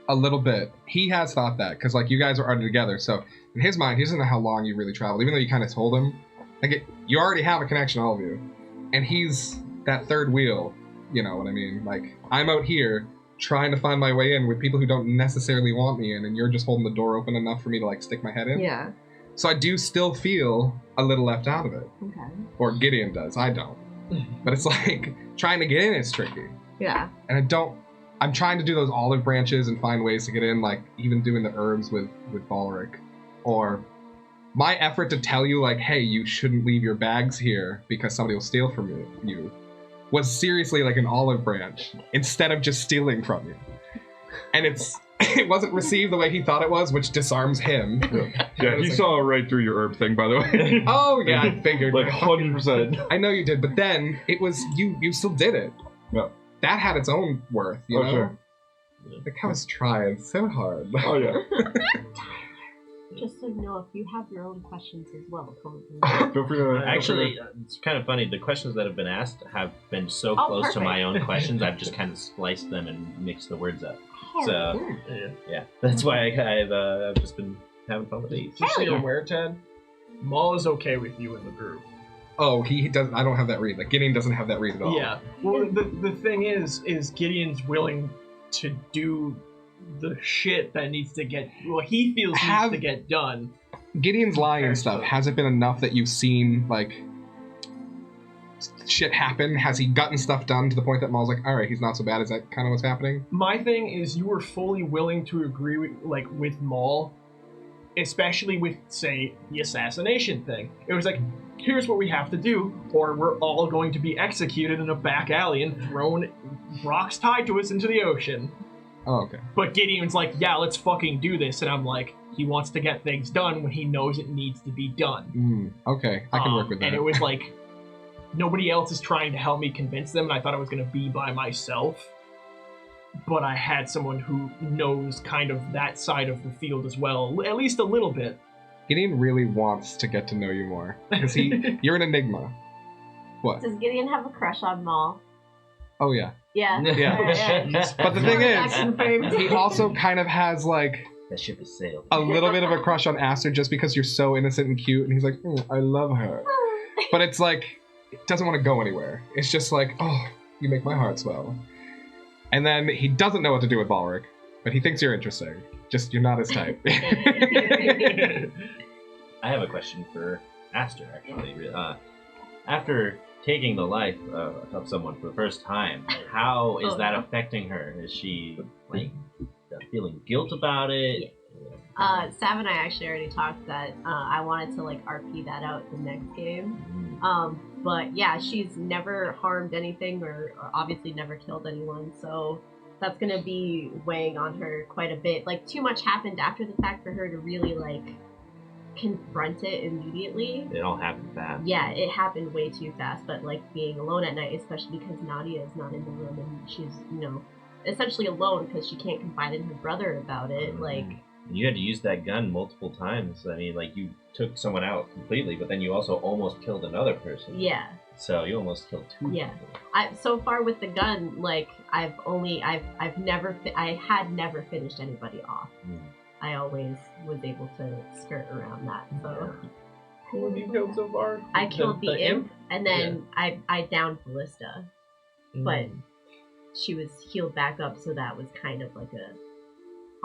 A little bit. He has thought that, because like you guys are already together, so in his mind, he doesn't know how long you really traveled, even though you kind of told him. Like, you already have a connection, all of you. And he's that third wheel, you know what I mean? Like, I'm out here trying to find my way in with people who don't necessarily want me in, and you're just holding the door open enough for me to, like, stick my head in. Yeah. So I do still feel a little left out of it. Okay. Or Gideon does, I don't. But it's like, trying to get in is tricky. Yeah. And I'm trying to do those olive branches and find ways to get in, like, even doing the herbs with Balric. Or my effort to tell you, like, hey, you shouldn't leave your bags here because somebody will steal from you was seriously like an olive branch instead of just stealing from you. And it wasn't received the way he thought it was, which disarms him. Yeah, he saw right through your herb thing, by the way. Oh, yeah, I figured. Like 100%. I know you did, but then it was, you still did it. Yeah. That had its own worth, you know? Sure. Like, I was trying so hard. Oh, yeah. Just so you know, if you have your own questions as well, Feel free to... Actually, it's kind of funny. The questions that have been asked have been so close to my own questions, I've just kind of spliced them and mixed the words up. So, yeah. That's why I've just been having fun with these. Just so you're aware, Ted, Maul is okay with you in the group. Oh, he doesn't. I don't have that read. Like, Gideon doesn't have that read at all. Yeah. Well, the thing is Gideon's willing to do the shit that needs to get. Well, he feels needs to get done. Gideon's lying and stuff. Has it been enough that you've seen like shit happen? Has he gotten stuff done to the point that Maul's like, all right, he's not so bad? Is that kind of what's happening? My thing is, you were fully willing to agree with Maul, especially with, say, the assassination thing. It was like, here's what we have to do, or we're all going to be executed in a back alley and thrown rocks tied to us into the ocean. Oh, okay. But Gideon's like, yeah, let's fucking do this. And I'm like, he wants to get things done when he knows it needs to be done. Okay, I can work with that. And it was like, nobody else is trying to help me convince them, and I thought I was going to be by myself. But I had someone who knows kind of that side of the field as well, at least a little bit. Gideon really wants to get to know you more. Because you're an enigma. What? Does Gideon have a crush on Maul? Oh, yeah. Yeah. Yeah. But the thing is, he also kind of has, like, that ship has sailed. A little bit of a crush on Aster just because you're so innocent and cute, and he's like, I love her. But it's like, it doesn't want to go anywhere. It's just like, oh, you make my heart swell. And then he doesn't know what to do with Balric, but he thinks you're interesting. Just, you're not his type. I have a question for Aster, actually. After taking the life of someone for the first time, how is that affecting her? Is she, like, feeling guilt about it? Sav and I actually already talked that I wanted to, like, RP that out the next game. But yeah, she's never harmed anything or obviously never killed anyone, so that's gonna be weighing on her quite a bit. Like, too much happened after the fact for her to really, like, confront it immediately. It all happened fast. Yeah, it happened way too fast, but, like, being alone at night, especially because Nadia is not in the room and she's, you know, essentially alone because she can't confide in her brother about it, like... You had to use that gun multiple times. I mean, like, you took someone out completely, but then you also almost killed another person. Yeah. So you almost killed two Yeah. people. So far with the gun, like, I had never finished anybody off. I always was able to skirt around that, so... Who have you killed so far? I killed the imp, and then I downed Ballista. But she was healed back up, so that was kind of like a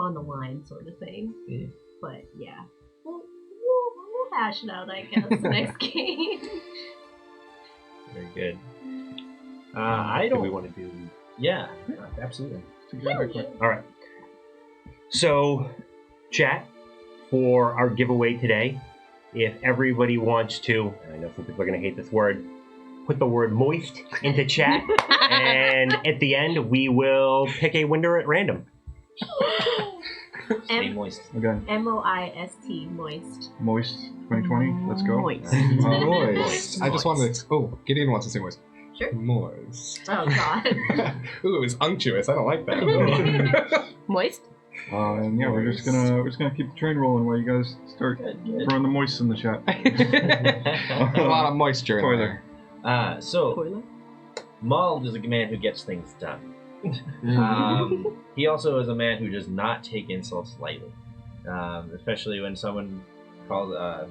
on the line sort of thing. But yeah, we'll hash it out, I guess, next game. Very good. I don't. We want to do. Yeah, absolutely. All right. So, chat for our giveaway today. If everybody wants to, and I know some people are going to hate this word, put the word moist into chat, and at the end we will pick a winner at random. Stay moist. Again. M-O-I-S-T, moist. Moist 2020. Let's go. Moist. Moist. I just wanted to... Oh, Gideon wants to say moist. Sure. Moist. Oh God. Ooh, it was unctuous. I don't like that. Moist? And yeah, we're just gonna keep the train rolling while you guys start throwing the moist in the chat. A lot of moisture in Toilet. there. So Maul is a man who gets things done. Mm-hmm. He also is a man who does not take insults lightly, especially when someone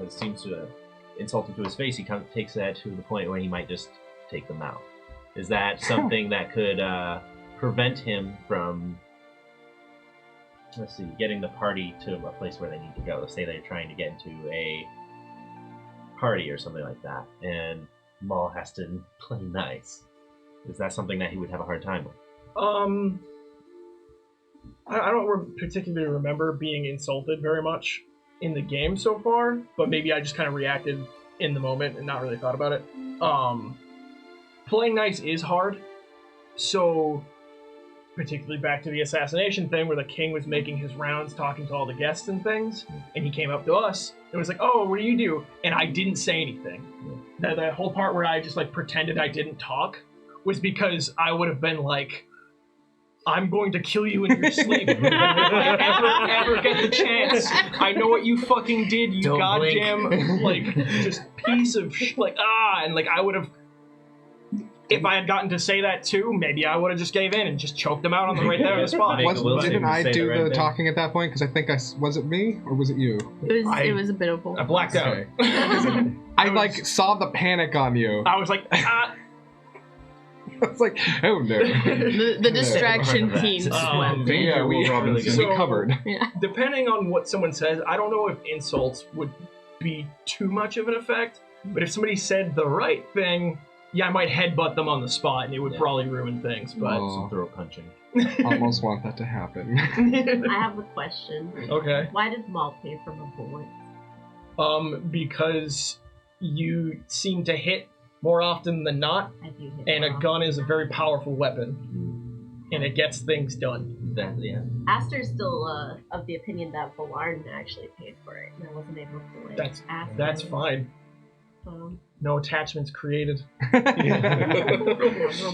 seems to insult him to his face. He kind of takes that to the point where he might just take them out. Is that something that could prevent him from, getting the party to a place where they need to go? Let's say they're trying to get into a party or something like that, and Maul has to play nice. Is that something that he would have a hard time with? I don't particularly remember being insulted very much in the game so far, but maybe I just kind of reacted in the moment and not really thought about it. Playing nice is hard, so particularly back to the assassination thing where the king was making his rounds talking to all the guests and things, and he came up to us and was like, "Oh, what do you do?" And I didn't say anything. That whole part where I just like pretended I didn't talk was because I would have been like, "I'm going to kill you in your sleep if I ever get the chance. I know what you fucking did, you Don't goddamn like just piece of and like I would have. If I had gotten to say that too, maybe I would have just gave in and just choked them out on the right there on the spot. Didn't I Say do the right the thing. talking at that point? Because I think was it me or was it you? It was a bit of both. I blacked out. Okay. I saw the panic on you. I was like, I was like, oh no. The distraction That. team swept. Yeah, we So- covered. depending on what someone says, I don't know if insults would be too much of an effect, but if somebody said the right thing, yeah, I might headbutt them on the spot and it would probably ruin things, but... Oh. Some throat punching. Almost want that to happen. I have a question. Okay. Why did Maul pay for my bullet? Because you seem to hit more often than not, I do hit and a Maul. gun is a very powerful weapon, and it gets things done. Aster's still of the opinion that Valarn actually paid for it, and I wasn't able to like ask That's him. fine. No attachments created.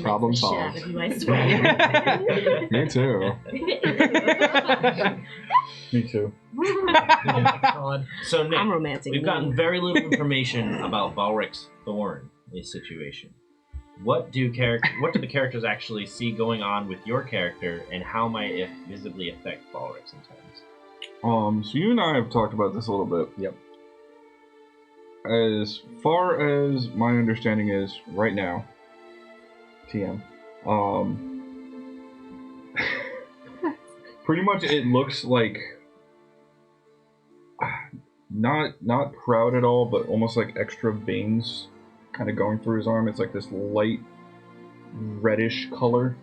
Problem solved. I swear. Me too. Me too. Oh my god. So Nick, I'm romancing. we've gotten very little information about Balric's thorn situation. What do the characters actually see going on with your character, and how might it visibly affect Balric sometimes? So you and I have talked about this a little bit. Yep. As far as my understanding is right now, TM, pretty much it looks like not proud at all, but almost like extra veins kind of going through his arm. It's like this light reddish color.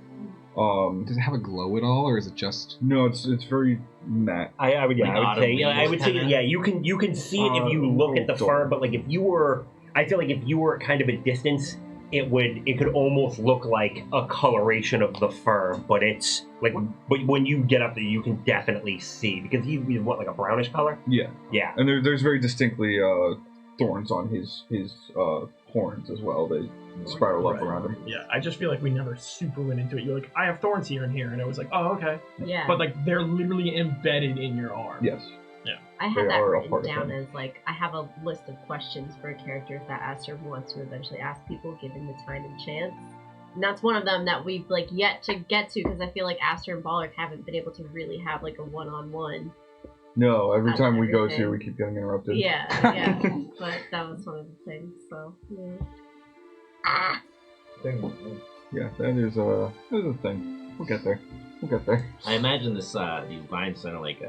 Does it have a glow at all, or is it just? No, it's very matte. I would say kinda? yeah, you can see it if you look at the fur, but like if you were, I feel like if you were kind of a distance, it could almost look like a coloration of the fur, but it's like, but when you get up there, you can definitely see, because he's what, like a brownish color? Yeah, Yeah. and there's very distinctly thorns on his horns as well. They spiral up around him. Yeah, I just feel like we never super went into it. You're like, I have thorns here and here, and it was like, oh, okay. Yeah. But like, they're literally embedded in your arm. Yes. I They had that are a written part of down him. as like I have a list of questions for characters that Aster wants to eventually ask people, given the time and chance. And that's one of them that we've like yet to get to, because I feel like Aster and Balric haven't been able to really have like a one-on-one. No, every That's time we go everything. to, we keep getting interrupted. Yeah. But that was one of the things. So yeah. Yeah, that is a thing. We'll get there. I imagine these vines sound like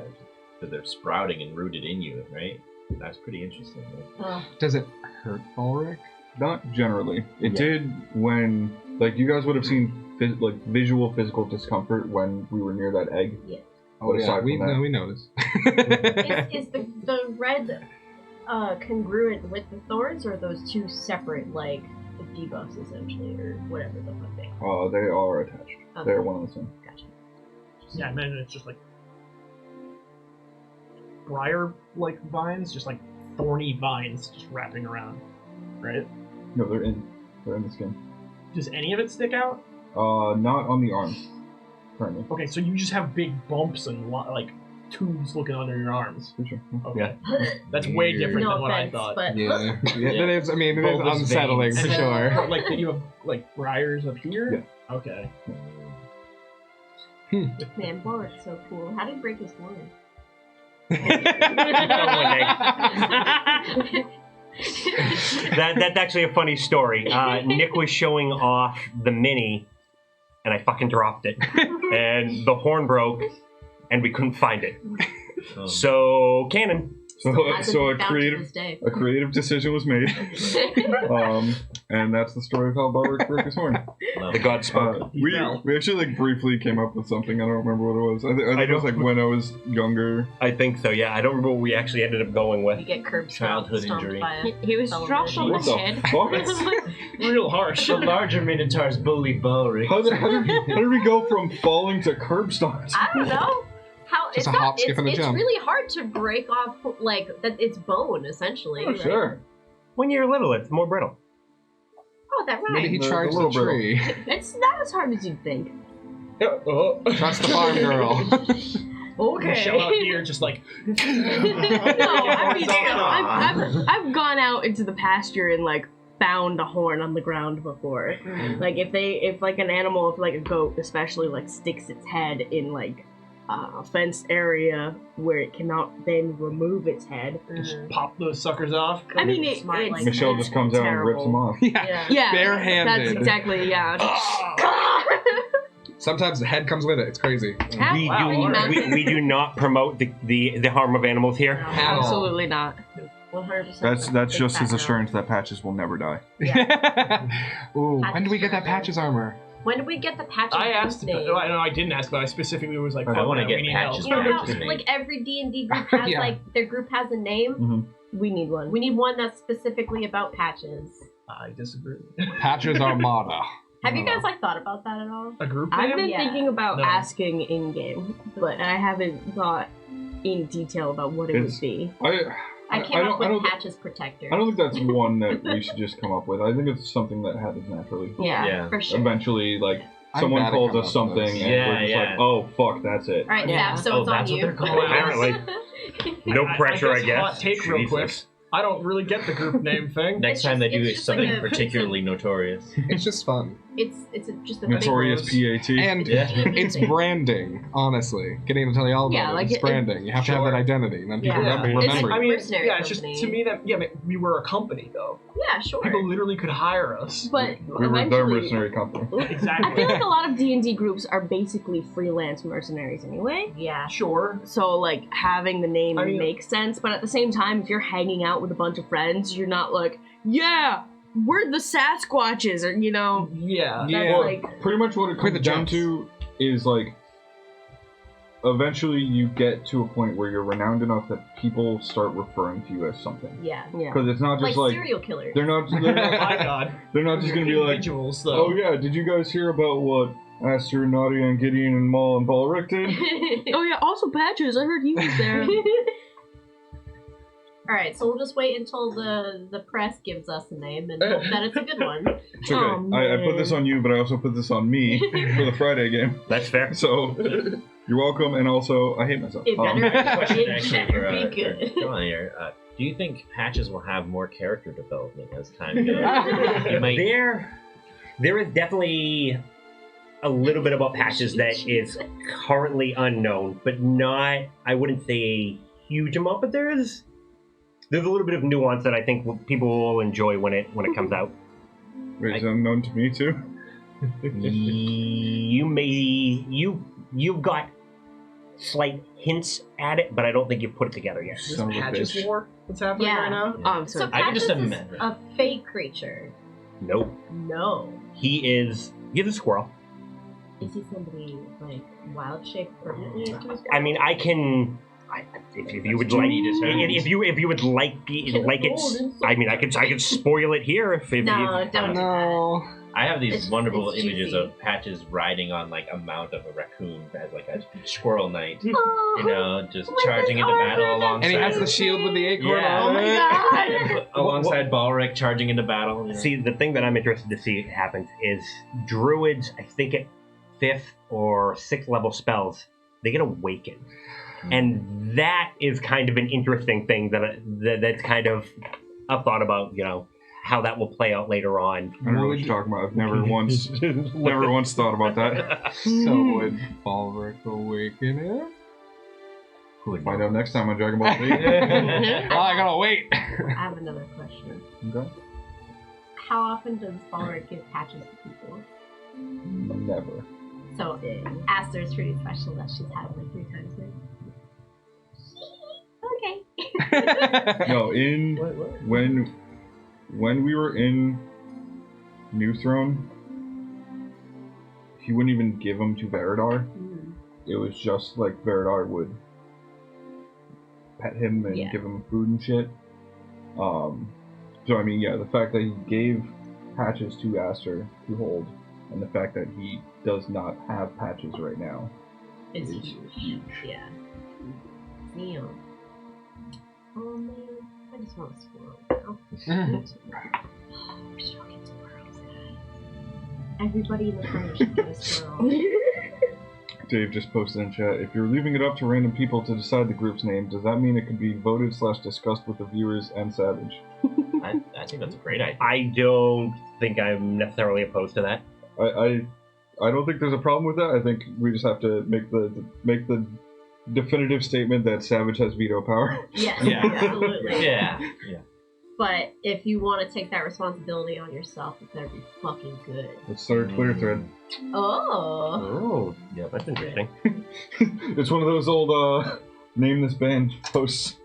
that they're sprouting and rooted in you, right? That's pretty interesting. Right? Does it hurt Balric? Not generally. It Yeah. did when, like, you guys would have seen visual physical discomfort when we were near that egg. Yeah. Oh But yeah, aside we from that- we noticed. Is the red congruent with the thorns, or are those two separate, like the debuffs essentially, or whatever the fuck they are? They are attached. Okay. They're one and the same. Gotcha. Yeah, I imagine it's just like briar-like vines, just like thorny vines just wrapping around, right? No, they're in the skin. Does any of it stick out? Not on the arms, currently. Okay, so you just have big bumps and like tubes looking under your arms. For sure. Okay. That's way Weird. different No than what I offense, thought. but Yeah, it is. I mean, it is Bulbous unsettling veins. for And then, sure. like, you have like briars up here. Yeah. Okay. man, Borik's so cool. How did he break his horn? That's actually a funny story. Nick was showing off the mini, and I fucking dropped it, and the horn broke, and we couldn't find it. So canon. So a creative decision was made, and that's the story of how Balric broke his horn. The god spoke. We actually like briefly came up with something. I don't remember what it was. I think it was like when I was younger. I think so. Yeah, I don't remember what we actually ended up going You with. get curb Childhood stomped injury. by a He was television. dropped on What the the head. fuck? Real harsh. The larger minotaurs bully Balric. How did we go from falling to curb stomps? I don't know. How Just it's a not, hop, skip, it's, and a it's jump. really hard to break off like that. It's bone essentially. Oh, right? sure. When you're little, it's more brittle. Oh, that Maybe right. he The charged little the tree. It's not as hard as you'd think. Trust the farm girl. Michelle out here just like. No, I mean, I've gone out into the pasture and like found a horn on the ground before. Like if like an animal, if like a goat especially, like sticks its head in like a fenced area where it cannot then remove its head. Just pop those suckers off. I mean, it's Michelle just comes out and rips them off. Yeah. Yeah, Barehanded. That's exactly Sometimes the head comes with it. It's crazy. We do not promote the harm of animals here. Absolutely not. 100%. That's just his assurance that Patches will never die. Ooh, when do we get that Patches armor? When did we get the patches? I asked. name? No, I didn't ask, but I specifically was like, I "Fuck wanna that, get we need patches. help." You know how Patches made. like every D&D group has Yeah. like their group has a name. We need one. We need one that's specifically about patches. I disagree. Patches Armada. Have you guys like thought about that at all? A group I've name? been Yeah. thinking about No. asking in game, but I haven't thought in detail about what it would It's- be. I came up with don't, patches protector. I don't think that's one that we should just come up with. I think it's something that happens naturally. Yeah. for sure. Eventually, like I'm someone bad at calls coming us up something, with and this. Yeah, we're just like, yeah. "Oh fuck, that's it." All right, Yeah. Zap, so Oh, it's on that's what you. they're called. Apparently. No pressure, I guess. Hot take, real quick. Jesus. I don't really get the group name thing. Next It's time just- they do it's is just something like a- particularly notorious. It's just fun. It's just a Notorious thing. PAT. And Yeah. it's branding, honestly. Getting to tell you all about Yeah, it. like It's it- branding. You have to have Sure. that identity, and then people Yeah. remember It's you. like- I mean, mercenary yeah, it's just company. to me that we were a company though. Yeah, sure. People literally could hire us. But We were the eventually, mercenary company. I Exactly. feel like a lot of D&D groups are basically freelance mercenaries anyway. Yeah. Sure. So like having the name I mean- makes sense, but at the same time, if you're hanging out with a bunch of friends, you're not like, yeah, we're the Sasquatches, or you know, Yeah. Yeah. that's Well, like pretty much what it Quit the comes down jumps. to is like eventually you get to a point where you're renowned enough that people start referring to you as something. Yeah. yeah. Because it's not Like just like serial killers. they're not Oh my god. they're not just gonna be like, individuals though. oh yeah, did you guys hear about what Aster, Nadia, and Gideon and Maul and Balric did? Oh yeah, also Patches. I heard he was there. All right, so we'll just wait until the press gives us a name and hope that it's a good one. It's okay. Oh, I put man. this on you, but I also put this on me for the Friday game. That's fair. So you're welcome, and also I hate myself. It better, Question it actually better for, be good. for John here. Do you think Patches will have more character development as time goes? You might. There is definitely a little bit about Patches that is currently unknown, but not, I wouldn't say a huge amount, but there's a little bit of nuance that I think people will enjoy when it comes out. Wait, is that unknown to me too? You've got slight hints at it, but I don't think you've put it together yet. This Son of a Patches bitch. war that's happening Yeah. right now. So sorry. I can just Patches is imagine. a fake creature. Nope. No. He's a squirrel. Is he somebody like wild shaped permanently into his I mean, if you would like, if you would like it, I mean, I could spoil it here if you. No, don't do No. I have these It's- wonderful it's images juicy. of Patches riding on like a mount of a raccoon as like a squirrel knight. Oh, You know, just with charging his into armor, battle that's alongside. And he has the shield with the acorn Yeah. on Oh it. my god! alongside Balric charging into battle. You know? See, the thing that I'm interested to see happens is druids, I think at 5th or 6th level spells, they get awaken. And that is kind of an interesting thing that's kind of a thought about, you know, how that will play out later on. I don't know what you're talking about. I've never once thought about that. So would Balric awaken him? Find out next time on Dragon Ball Z. Oh, I gotta wait. I have another question. Okay. How often does Balric give patches to people? Never. So Aster's pretty special that she's had it like 3 times now. Okay. No, when we were in New Throne, he wouldn't even give them to Veridar. It was just like Veridar would pet him and Yeah. give him food and shit. So I mean, yeah, the fact that he gave patches to Aster to hold, and the fact that he does not have patches right now It's is huge. Yeah. Damn. Oh man, I just want a squirrel now. We're just talking squirrels, guys. Everybody in the corner should get a squirrel. Dave just posted in chat, if you're leaving it up to random people to decide the group's name, does that mean it could be voted/discussed with the viewers and Savage? I think that's a great idea. I don't think I'm necessarily opposed to that. I don't think there's a problem with that. I think we just have to make the definitive statement that Savage has veto power. Yes, Yeah. absolutely. Yeah. But if you want to take that responsibility on yourself, it better be fucking good. Let's start a Twitter thread. Oh. Oh, yeah, that's interesting. It's one of those old name this band posts.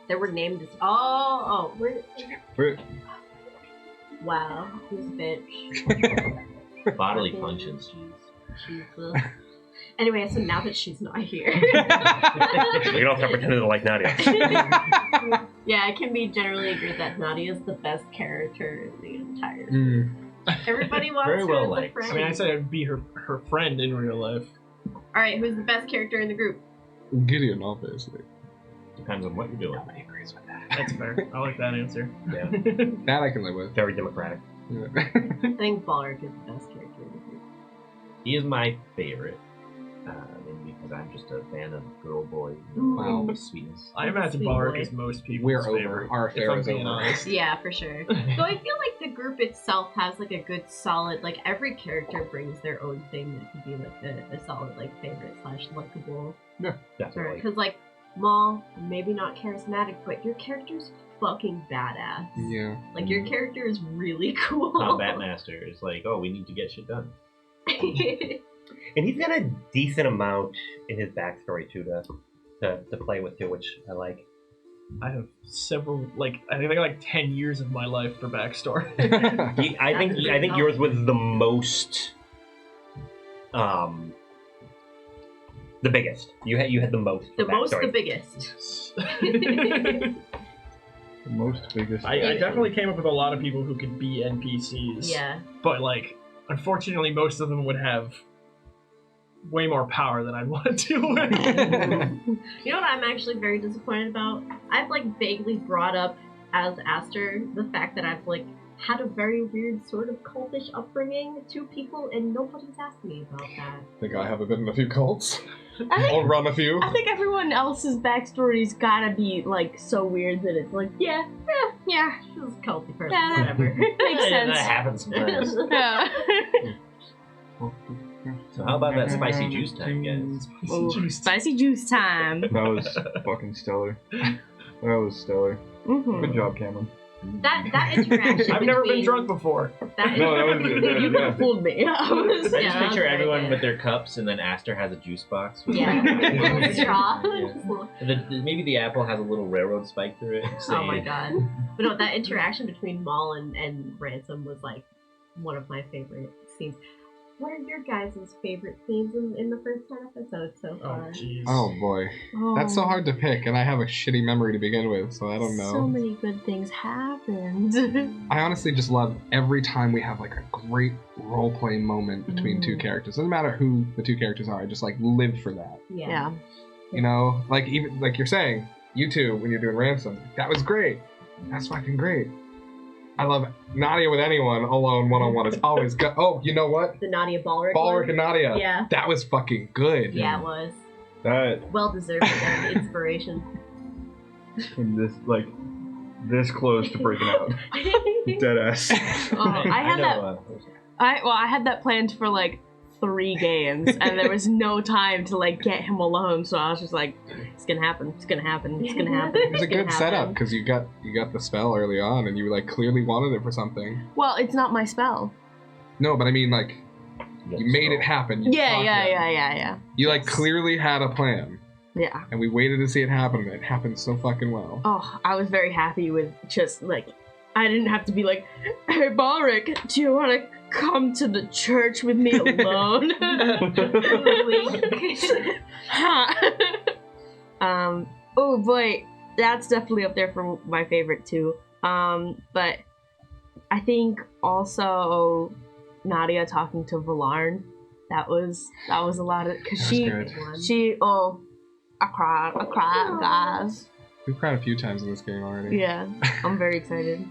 They were named as. Oh. For- Wow. Who's bitch? Bodily functions. Jesus. Anyway, so now that she's not here. We can also pretend to like Nadia. Yeah, it can be generally agreed that Nadia is the best character in the entire. Everybody wants Very her well as a liked. friend. I mean, I'd say I'd be her friend in real life. All right, who's the best character in the group? Gideon, obviously. Depends on what you're doing. Nobody agrees with that. That's fair. I like that answer. Yeah. That I can live with. Very democratic. Yeah. I think Balric is the best character in the group. He is my favorite. Mainly because I'm just a fan of girl boy. You know, Wow. sweetness. I imagine Sweet Balric boy. is most people's We're over. favorite. Our if affair I'm is being over. honest. Yeah, for sure. Though I feel like the group itself has like a good solid, like every character brings their own thing that could be like a solid like favorite / likable. Definitely. Because like Maul, maybe not charismatic, but your character's fucking badass. Yeah. Like your character is really cool. Combat Master is like, oh, we need to get shit done. And he's got a decent amount in his backstory too to play with too, which I like. I have several, I think like 10 years of my life for backstory. I think yours was the most, the biggest. You had the most. the most, backstory. the biggest. The most biggest. I definitely came up with a lot of people who could be NPCs. Yeah. But unfortunately, most of them would have way more power than I'd want to. You know what I'm actually very disappointed about? I've vaguely brought up as Aster the fact that I've had a very weird sort of cultish upbringing to people, and nobody's asked me about that. I think I have been in a few cults. I I'll think, run a few. I think everyone else's backstory's gotta be so weird that it's yeah, She's a culty person, Yeah. whatever. makes sense. That happens sometimes. Yeah. So how about that spicy juice time, guys? Ooh, spicy juice time. That was fucking stellar. That was stellar. Mhm. Good job, Cameron. That interaction. I've never been between- drunk before. That No, that was You could have fooled me. I just Yeah, that was picture very everyone good. with their cups, and then Aster has a juice box. With Yeah. Straw. Yeah. Maybe the apple has a little railroad spike through it. Oh my god. But no, that interaction between Maul and Ransom was one of my favorite scenes. what are your guys' favorite scenes in the first 10 episodes so Oh, far? jeez. Oh boy, that's so hard to pick, and I have a shitty memory to begin with, so I don't know. So many good things happened. I honestly just love every time we have like a great role-play moment between two characters. Doesn't matter who the two characters are. I just like live for that. Yeah. You know, like even like you're saying, you two when you're doing Ransom, that was great. That's fucking great. I love Nadia with anyone alone one-on-one. It's always good. Oh, you know what? The Nadia Ballrick Ballrick one? and Nadia. Yeah. That was fucking good. Yeah, it was. That Well deserved the inspiration. and this close to breaking out. Dead ass. I had that. I had that planned for like 3 games, and there was no time to like get him alone. So I was just like, "It's gonna happen. It's gonna happen. It's gonna happen." It was a good setup because you got the spell early on, and you like clearly wanted it for something. Well, it's not my spell. No, but I mean like you made it happen. You Yeah. thought that. You like clearly had a plan, Yeah. and we waited to see it happen, and it happened so fucking well. Oh, I was very happy with just like I didn't have to be like, "Hey, Balric, do you want to come to the church with me alone?" Oh boy, that's definitely up there for my favorite too. But I think also Nadia talking to Valarn, that was a lot of because I cried, guys. We've cried a few times in this game already. Yeah, I'm very excited.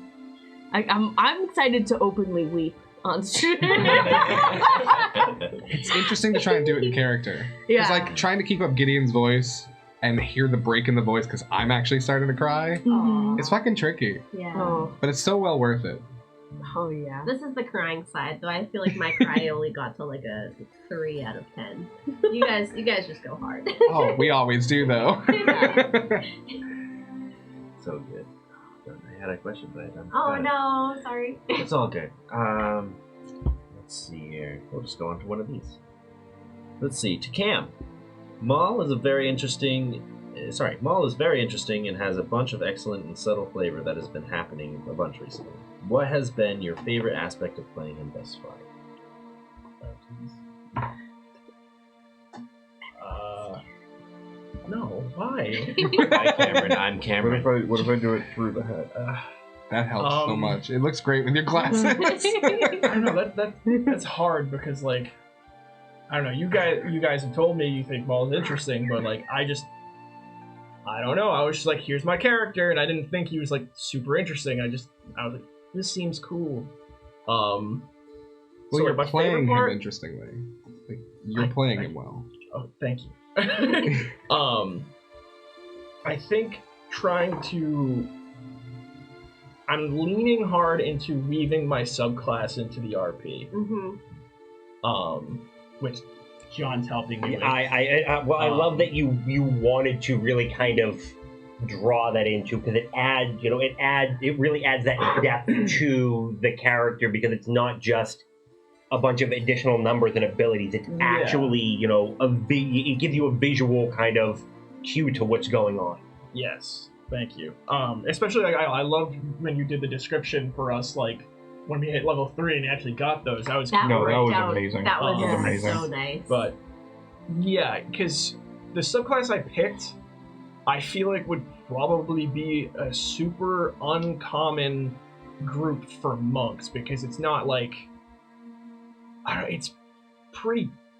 I'm excited to openly weep on stream. It's interesting to try and do it in character. Yeah. It's like trying to keep up Gideon's voice and hear the break in the voice because I'm actually starting to cry. Mhm. It's fucking tricky, Yeah. Oh, but it's so well worth it. oh yeah. This is the crying side, though. I feel like my cry only got to like a 3 out of 10. You guys just go hard. Oh, we always do though. So good. I had a question, but I don't. Oh no, sorry. It's all good. Let's see here. We'll just go on to one of these. Let's see. To Cam, Maul is very interesting and has a bunch of excellent and subtle flavor that has been happening a bunch recently. What has been your favorite aspect of playing him thus far? No. Why? Hi, Cameron. I'm Cameron. What if I do it through the head? That helps so much. It looks great with your glasses. I don't know. That's hard because like I don't know. You guys have told me you think Maul's interesting, but like I don't know. I was just like, here's my character, and I didn't think he was like super interesting. I was like, this seems cool. Well, So you're my playing favorite him part- interestingly. Like, you're playing him well. Oh, thank you. I think I'm leaning hard into weaving my subclass into the RP. Mm-hmm. Which John's helping me with. I love that you wanted to really kind of draw that into because it really adds that depth to the character because it's not just a bunch of additional numbers and abilities. It's actually, it gives you a visual kind of cue to what's going on. Yes, thank you. Especially like I loved when you did the description for us, like when we hit level 3 and actually got those. That was That was was amazing. That was amazing. so nice. But yeah, because the subclass I picked, I feel like would probably be a super uncommon group for monks because it's not like I don't know,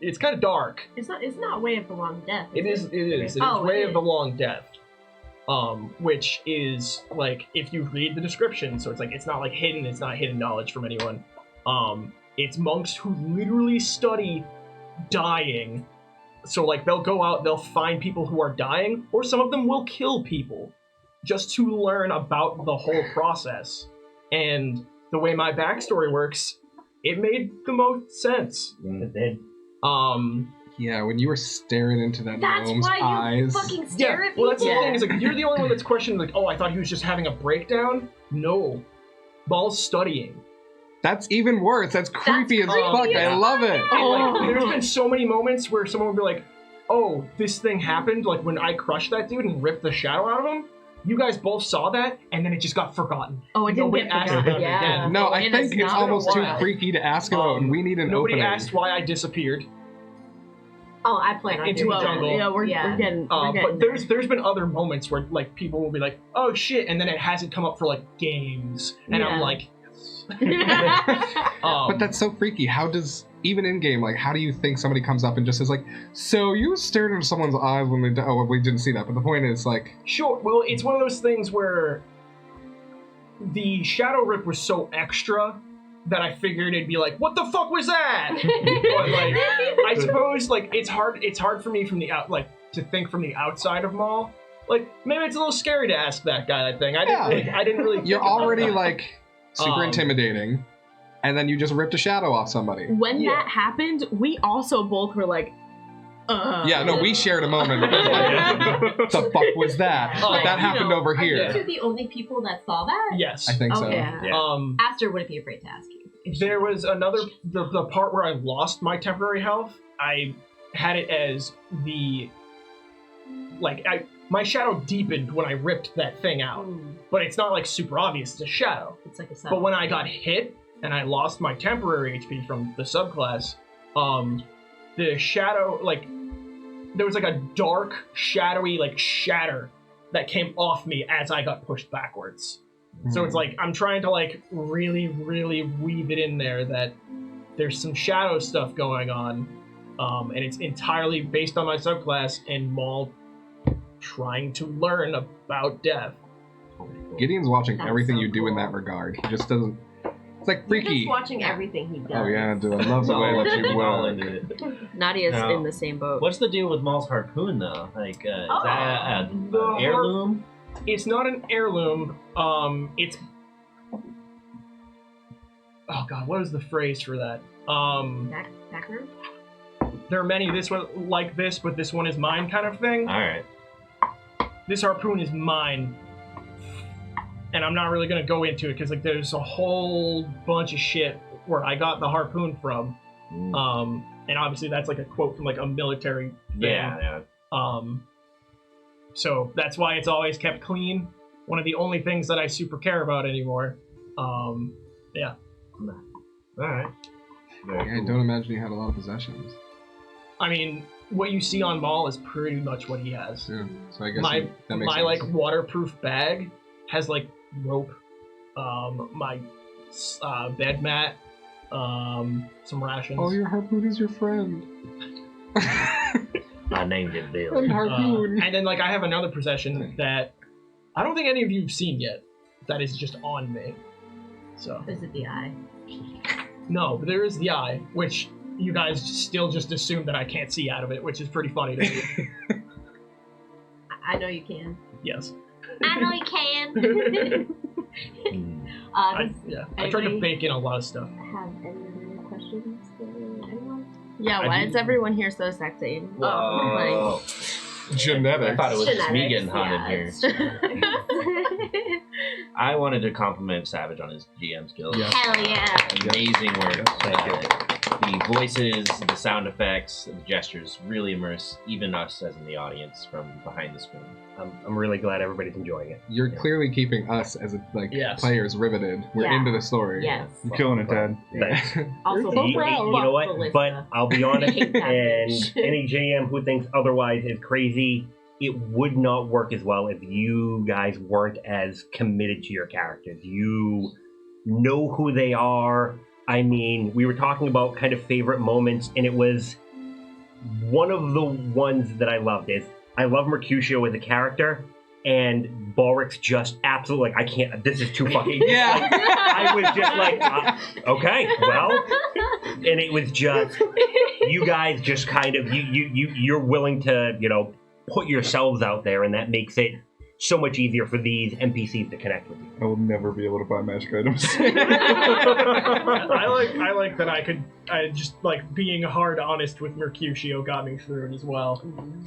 it's kind of dark. It's not Way of the Long Death. It is. It's Oh, Way it of the is. Long Death. Which is like if you read the description, so it's like it's not like hidden. It's not hidden knowledge from anyone. It's monks who literally study dying. So like they'll go out, they'll find people who are dying, or some of them will kill people, just to learn about the whole process. And the way my backstory works, it made the most sense. It did. Yeah, when you were staring into that That's gnome's why you eyes. fucking stare at people. Well, that's the thing. Is like you're the only one that's questioning. Like, oh, I thought he was just having a breakdown. No, Ball's studying. That's even worse. That's creepy as creepy fuck. as I love it. And, like, there's been so many moments where someone would be like, "Oh, this thing happened." Like when I crushed that dude and ripped the shadow out of him. you guys both saw that, and then it just got forgotten. Oh, it didn't Nobody get asked forgotten. about it Yeah. again. No, I It think is it's not almost too wild. freaky to ask about, and we need an Nobody opening. asked why I disappeared. Oh, I plan on Into doing the that. jungle. Yeah, we're Yeah. getting. But there. there's been other moments where like people will be like, "Oh shit," and then it hasn't come up for like games, and I'm Yeah. like, But that's so freaky. How does, even in game, like, how do you think somebody comes up and just says, like, so you stared into someone's eyes when they, oh, well, we didn't see that. But the point is, like, sure. Well, it's one of those things where the shadow rip was so extra that I figured it'd be like, what the fuck was that? But like, I suppose like it's hard for me from the out, like, to think from the outside of Maul. Like, maybe it's a little scary to ask that guy that thing. I didn't really. you're think about already, that. like, super intimidating, and then you just ripped a shadow off somebody. When Yeah. that happened, we also both were like, Yeah, no, we shared a moment. It was like, the fuck was that? Oh, But that you happened know, over Are here. you two the only people that saw that? Yes. I think so. Okay. Yeah. Aster wouldn't be afraid to ask you. There was another the part where I lost my temporary health. I had it as the my shadow deepened when I ripped that thing out, but it's not like super obvious. It's a shadow. It's like a sub. But when I got hit and I lost my temporary HP from the subclass, the shadow, like, there was like a dark, shadowy, like, shatter that came off me as I got pushed backwards. So it's like I'm trying to like really, really weave it in there that there's some shadow stuff going on, and it's entirely based on my subclass and Maul trying to learn about death. Gideon's watching That's everything so you do in cool. that regard. He just doesn't. It's like You're freaky. just watching everything he does. Oh yeah, dude, I love the way that you all work. into it. Nadia's No. in the same boat. What's the deal with Maul's harpoon though? Like, is that The an heirloom? It's not an heirloom. It's oh god, what is the phrase for that? Back room? There are many this one like this, but this one is mine kind of thing. All right. This harpoon is mine, and I'm not really gonna go into it because like there's a whole bunch of shit where I got the harpoon from. And obviously that's like a quote from like a military thing. Yeah. So that's why it's always kept clean. One of the only things that I super care about anymore. Yeah. All right. Very Yeah, I cool. don't imagine he had a lot of possessions. I mean, what you see on Maul is pretty much what he has. Yeah, so I guess My that makes my sense. like waterproof bag has like rope, my bed mat, some rations. Oh, your harpoon is your friend. I named it Bill. Friend harpoon. And then like I have another possession that I don't think any of you have seen yet. That is just on me. So Is it the eye? no, but there is the eye, which you guys still just assume that I can't see out of it, which is pretty funny to me. I know you can. Yes. I know you can. I tried to bake in a lot of stuff. Have any other questions for anyone? Yeah, I why do- is everyone here so sexy? Whoa. Genetics. I thought it was just me getting Genetics, hot yeah, in here. I wanted to compliment Savage on his GM skills. Yeah. Hell yeah. Amazing work. Thank you. The voices, the sound effects, the gestures really immerse even us as in the audience from behind the screen. I'm really glad everybody's enjoying it. You're clearly keeping us as Yes. players riveted. We're Yeah. into the story. Yes. You're killing it, Dad. Thanks. Also, so You proud. know what? Melissa. But I'll be honest, Hate that and bitch. any JM who thinks otherwise is crazy. It would not work as well if you guys weren't as committed to your characters. You know who they are. I mean, we were talking about kind of favorite moments, and it was one of the ones that I loved is I love Mercutio as a character, and Balric's just absolutely like, I can't, this is too fucking, Yeah. like, I was just like, okay, well, and it was just, you guys just kind of, you're willing to, you know, put yourselves out there, and that makes it so much easier for these NPCs to connect with you. I will never be able to buy magic items. I like that I just like being hard honest with Mercutio got me through it as well.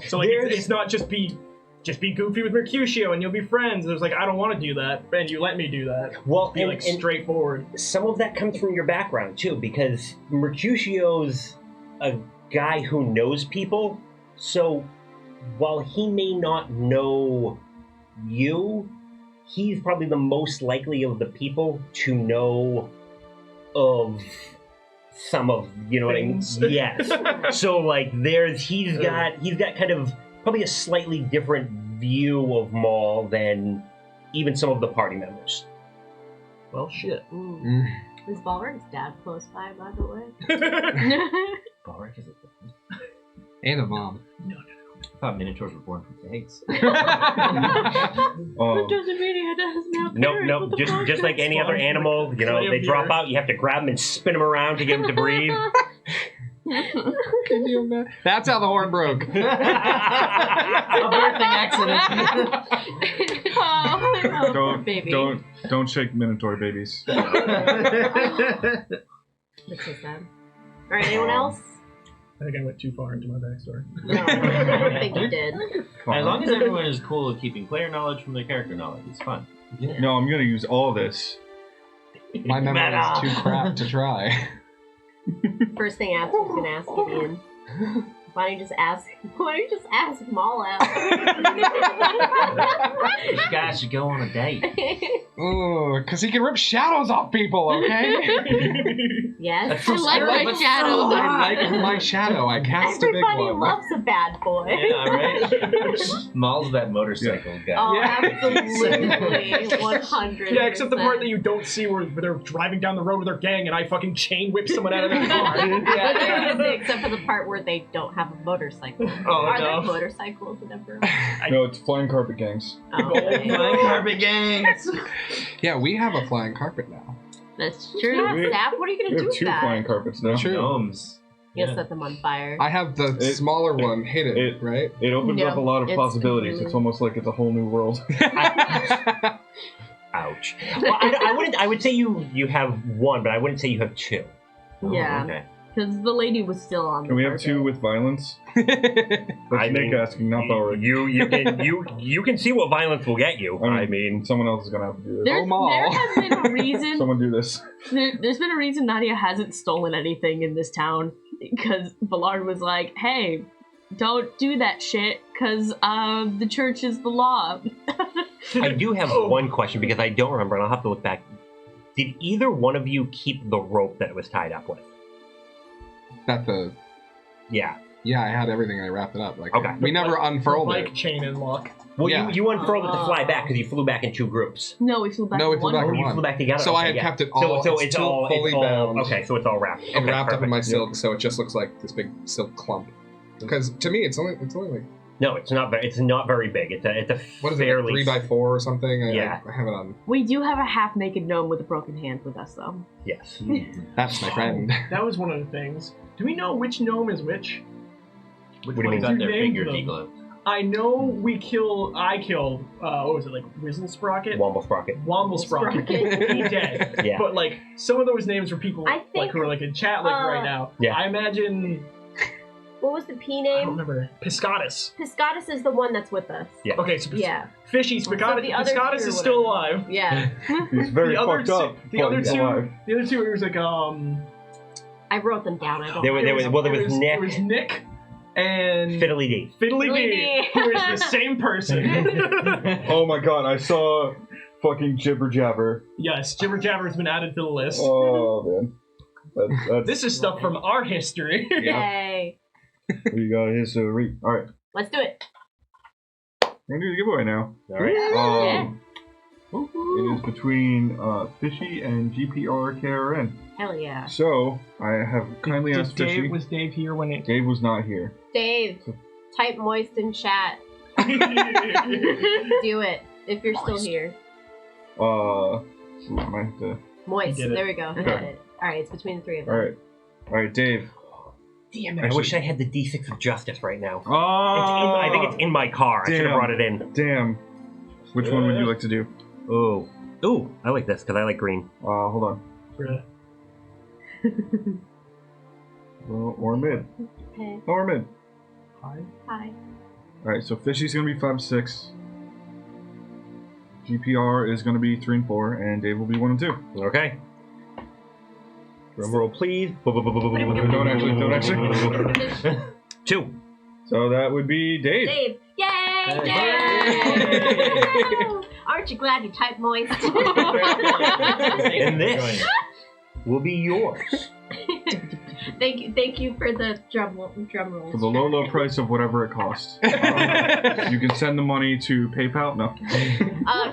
So like it's not just be goofy with Mercutio and you'll be friends. There's like I don't want to do that, and you let me do that. Well, Be like straightforward. some of that comes from your background too, because Mercutio's a guy who knows people, so while he may not know he's probably the most likely of the people to know of some of, you know Things. what I mean? Yes. So like he's got kind of probably a slightly different view of Maul than even some of the party members. Well, shit. Ooh. Is Balrog's dad close by the way? Balrog is a And a mom. I thought Minotaurs were born from eggs. That doesn't mean he has no parents. Nope. What the fuck? Just like any other animal, you know, they drop out. You have to grab them and spin them around to get them to breathe. Can you imagine? That's how the horn broke. A birthing accident. Oh, poor baby. Don't shake Minotaur babies. That's so sad. All right, anyone else? I think I went too far into my backstory. No, I don't think you did. As long as everyone is cool with keeping player knowledge from their character knowledge, it's fun. No, I'm gonna use all this. My memory is too crap to try. First thing Abs was gonna ask Gideon. Why don't you just ask Maul out? You guys should go on a date. Oh, because he can rip shadows off people, okay? Yes. I like my shadow. I like my shadow. I cast a big Everybody one. loves a bad boy. Yeah, right? Maul's that motorcycle guy. Oh, Yeah. absolutely. 100. Yeah, except the part that you don't see where they're driving down the road with their gang and I fucking chain whip someone out of their car. Except for the part where they don't have a motorcycle. Oh, Are no. there motorcycles in Eberron? No, it's flying carpet gangs. Oh, Flying Carpet gangs. Yeah, we have a flying carpet now. That's true. Yeah, Sap, what are you We gonna do have with 2 that? flying carpets now. True. Gnomes. You'll Yeah. set them on fire. I have the smaller one hidden, right? It opens Yeah, up a lot of it's possibilities. completely- It's almost like it's a whole new world. Ouch. Well, I would say you have 1, but I wouldn't say you have 2. Yeah, Okay. because the lady was still on. Can we have 2 with violence? That's I Nick mean, asking, not Balrog. You can see what violence will get you. I mean, someone else is gonna have to do this. There, Oh, Maul. there has been a reason. Someone do this. There's been a reason Nadia hasn't stolen anything in this town, because Ballard was like, "Hey, don't do that shit, because the church is the law." I do have one question because I don't remember, and I'll have to look back. Did either one of you keep the rope that it was tied up with? Yeah. Yeah, I had everything. I wrapped it up. Like, Okay. we never unfurled Like it. chain and lock. Well, Yeah. you unfurled it to fly back because you flew back in 2 groups. No, we flew back. No, we in flew one back Oh, in group. you one. flew back together. So I Okay, had yeah. kept it all. So it's it's still all fully bound. Okay, so it's all wrapped. And Okay, wrapped up in my perfect. silk, so it just looks like this big silk clump. Because to me, it's only like, No, it's not. It's not very big. It's a what is it, fairly like 3x4 or something? Yeah. I have it on. We do have a half-naked gnome with a broken hand with us, though. Yes. That's my friend. That was one of the things. Do we know which gnome is which? Which What do you one mean? got their You named finger them. degloved? I know I killed, what was it, like Rizzle Sprocket? Womble Sprocket. Womble Sprocket. Sprocket. He dead. Yeah. But like, some of those names were people I think, like who are like in chat like right now. Yeah. I imagine, What was the P I don't name? remember, Piscatus. Piscatus is the one that's with us. Yeah. Okay, so Yeah. Fishy, So Piscatus, the other Piscatus two is or still whatever. alive. Yeah. He's very the other fucked two, up. the but other he's two, alive. the other two, it was like I wrote them down. I don't There was Nick. There was Nick and Fiddly D. Fiddly Fiddly D, D. who is the same person. Oh my god, I saw fucking Jibber Jabber. Yes, Jibber Jabber has been added to the list. Oh man. That's This is stuff from our history. Yay. we got his Alright. Let's do it. We're gonna do the giveaway now. All right. It is between Fishy and GPRKRN. Hell yeah. So I have kindly asked Fishy. Was Dave here when it? Dave was not here. Dave, type moist in chat. Do it. If you're still here. I might have to. Moist. You did it. There we go. I got it. Alright, it's between the three of them. Alright, Dave. Damn it! I wish I had the D6 of Justice right now. Oh, I think it's in my car. I should have Damn. brought it in. Damn. Which one would you like to do? Ooh, I like this because I like green. Hold on. Well, or mid. Okay. Or mid. Hi. Alright, so Fishy's gonna be 5-6. GPR is gonna be 3 and 4, and Dave will be 1 and 2. Okay. Drum roll, please. Don't actually. 2. So that would be Dave. Dave. Yay! Yay! Aren't you glad you typed moist? And this will be yours. Thank you for the drum rolls. For the low price of whatever it costs. You can send the money to PayPal. No.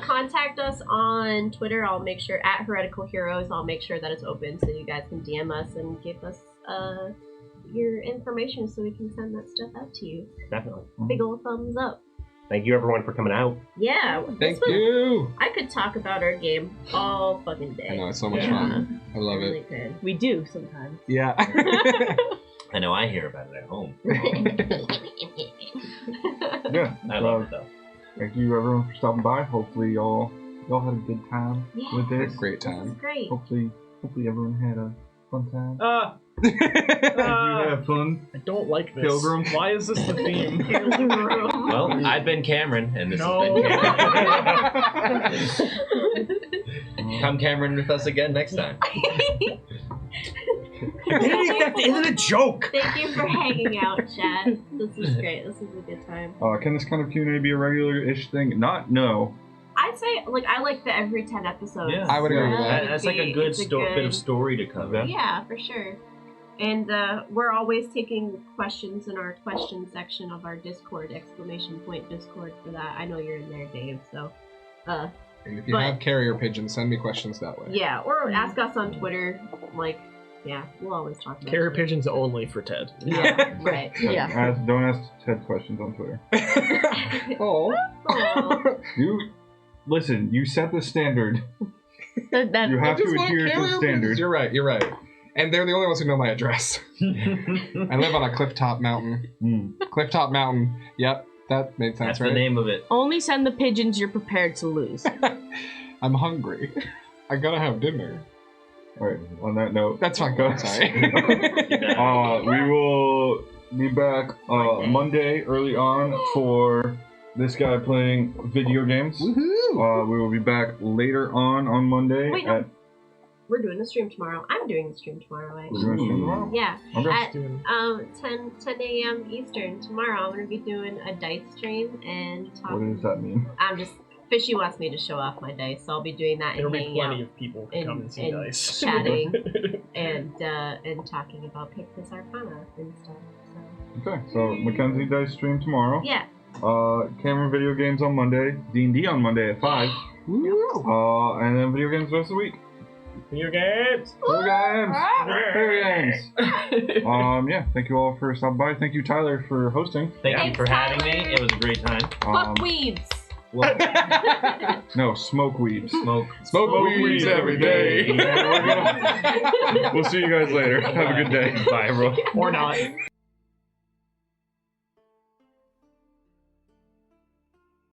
Contact us on Twitter. I'll make sure at Heretical Heroes. I'll make sure that it's open so you guys can DM us and give us your information so we can send that stuff out to you. Definitely. Big ol' thumbs up. Thank you, everyone, for coming out. Yeah. Thank you. I could talk about our game all fucking day. I know, it's so much fun. I love really it. Could. We do sometimes. Yeah. I know I hear about it at home. Yeah. I love it though. Thank you, everyone, for stopping by. Hopefully, y'all had a good time with this. Great This is time. great. Hopefully everyone had a fun time. Did Did you have fun? I don't like this. Pilgrim? Why is this the theme? Well, I've been Cameron, and this No. has been Cameron. Come Cameron with us again next time. That isn't a joke. Thank you for hanging out, chat. This was great. This was a good time. Can this kind of Q&A be a regular-ish thing? No. I'd say, I like the every 10 episodes. Yeah. I would agree with that. That's like a good It's a bit of story to cover. Yeah, for sure. And we're always taking questions in our question section of our Discord, Discord for that. I know you're in there, Dave, so And if you have carrier pigeons, send me questions that way. yeah, or ask us on Twitter. Yeah, we'll always talk about Carrier it. pigeons only for Ted. Yeah, right. Yeah. Don't ask Ted questions on Twitter. Oh. Aw. Listen, you set the standard. That You have to Just want adhere to the carrier standard. pigeons. You're right. And they're the only ones who know my address. I live on a clifftop mountain. Clifftop Mountain. Yep, that made sense, That's right? the name of it. only send the pigeons you're prepared to lose. I'm hungry. I gotta have dinner. Alright, on that note, That's fine. Go. Sorry. we will be back Monday early on for this guy playing video games. Woohoo! We will be back later on Monday. Wait, no. We're doing the stream tomorrow. I'm doing the stream tomorrow, We're actually. doing a stream tomorrow? Yeah. Okay. At 10 a.m. Eastern tomorrow, I'm going to be doing a dice stream and What talking. does that mean? Fishy wants me to show off my dice, so I'll be doing that There'll and be hanging plenty out of people who and- come and see and dice. chatting and talking about Pictus Arcana and stuff. So Okay, so Mackenzie Dice stream tomorrow. yeah. Cameron video games on Monday. D&D on Monday at 5. And then video games the rest of the week. Video games! Video games! Yeah, thank you all for stopping by. Thank you, Tyler, for hosting. Thank you Thanks, for having me. Tyler. It was a great time. Fuck weebs. Well, No, smoke weebs. smoke. Smoke weeds every day. We'll see you guys later. Have a good day. Bye, everyone. Or not.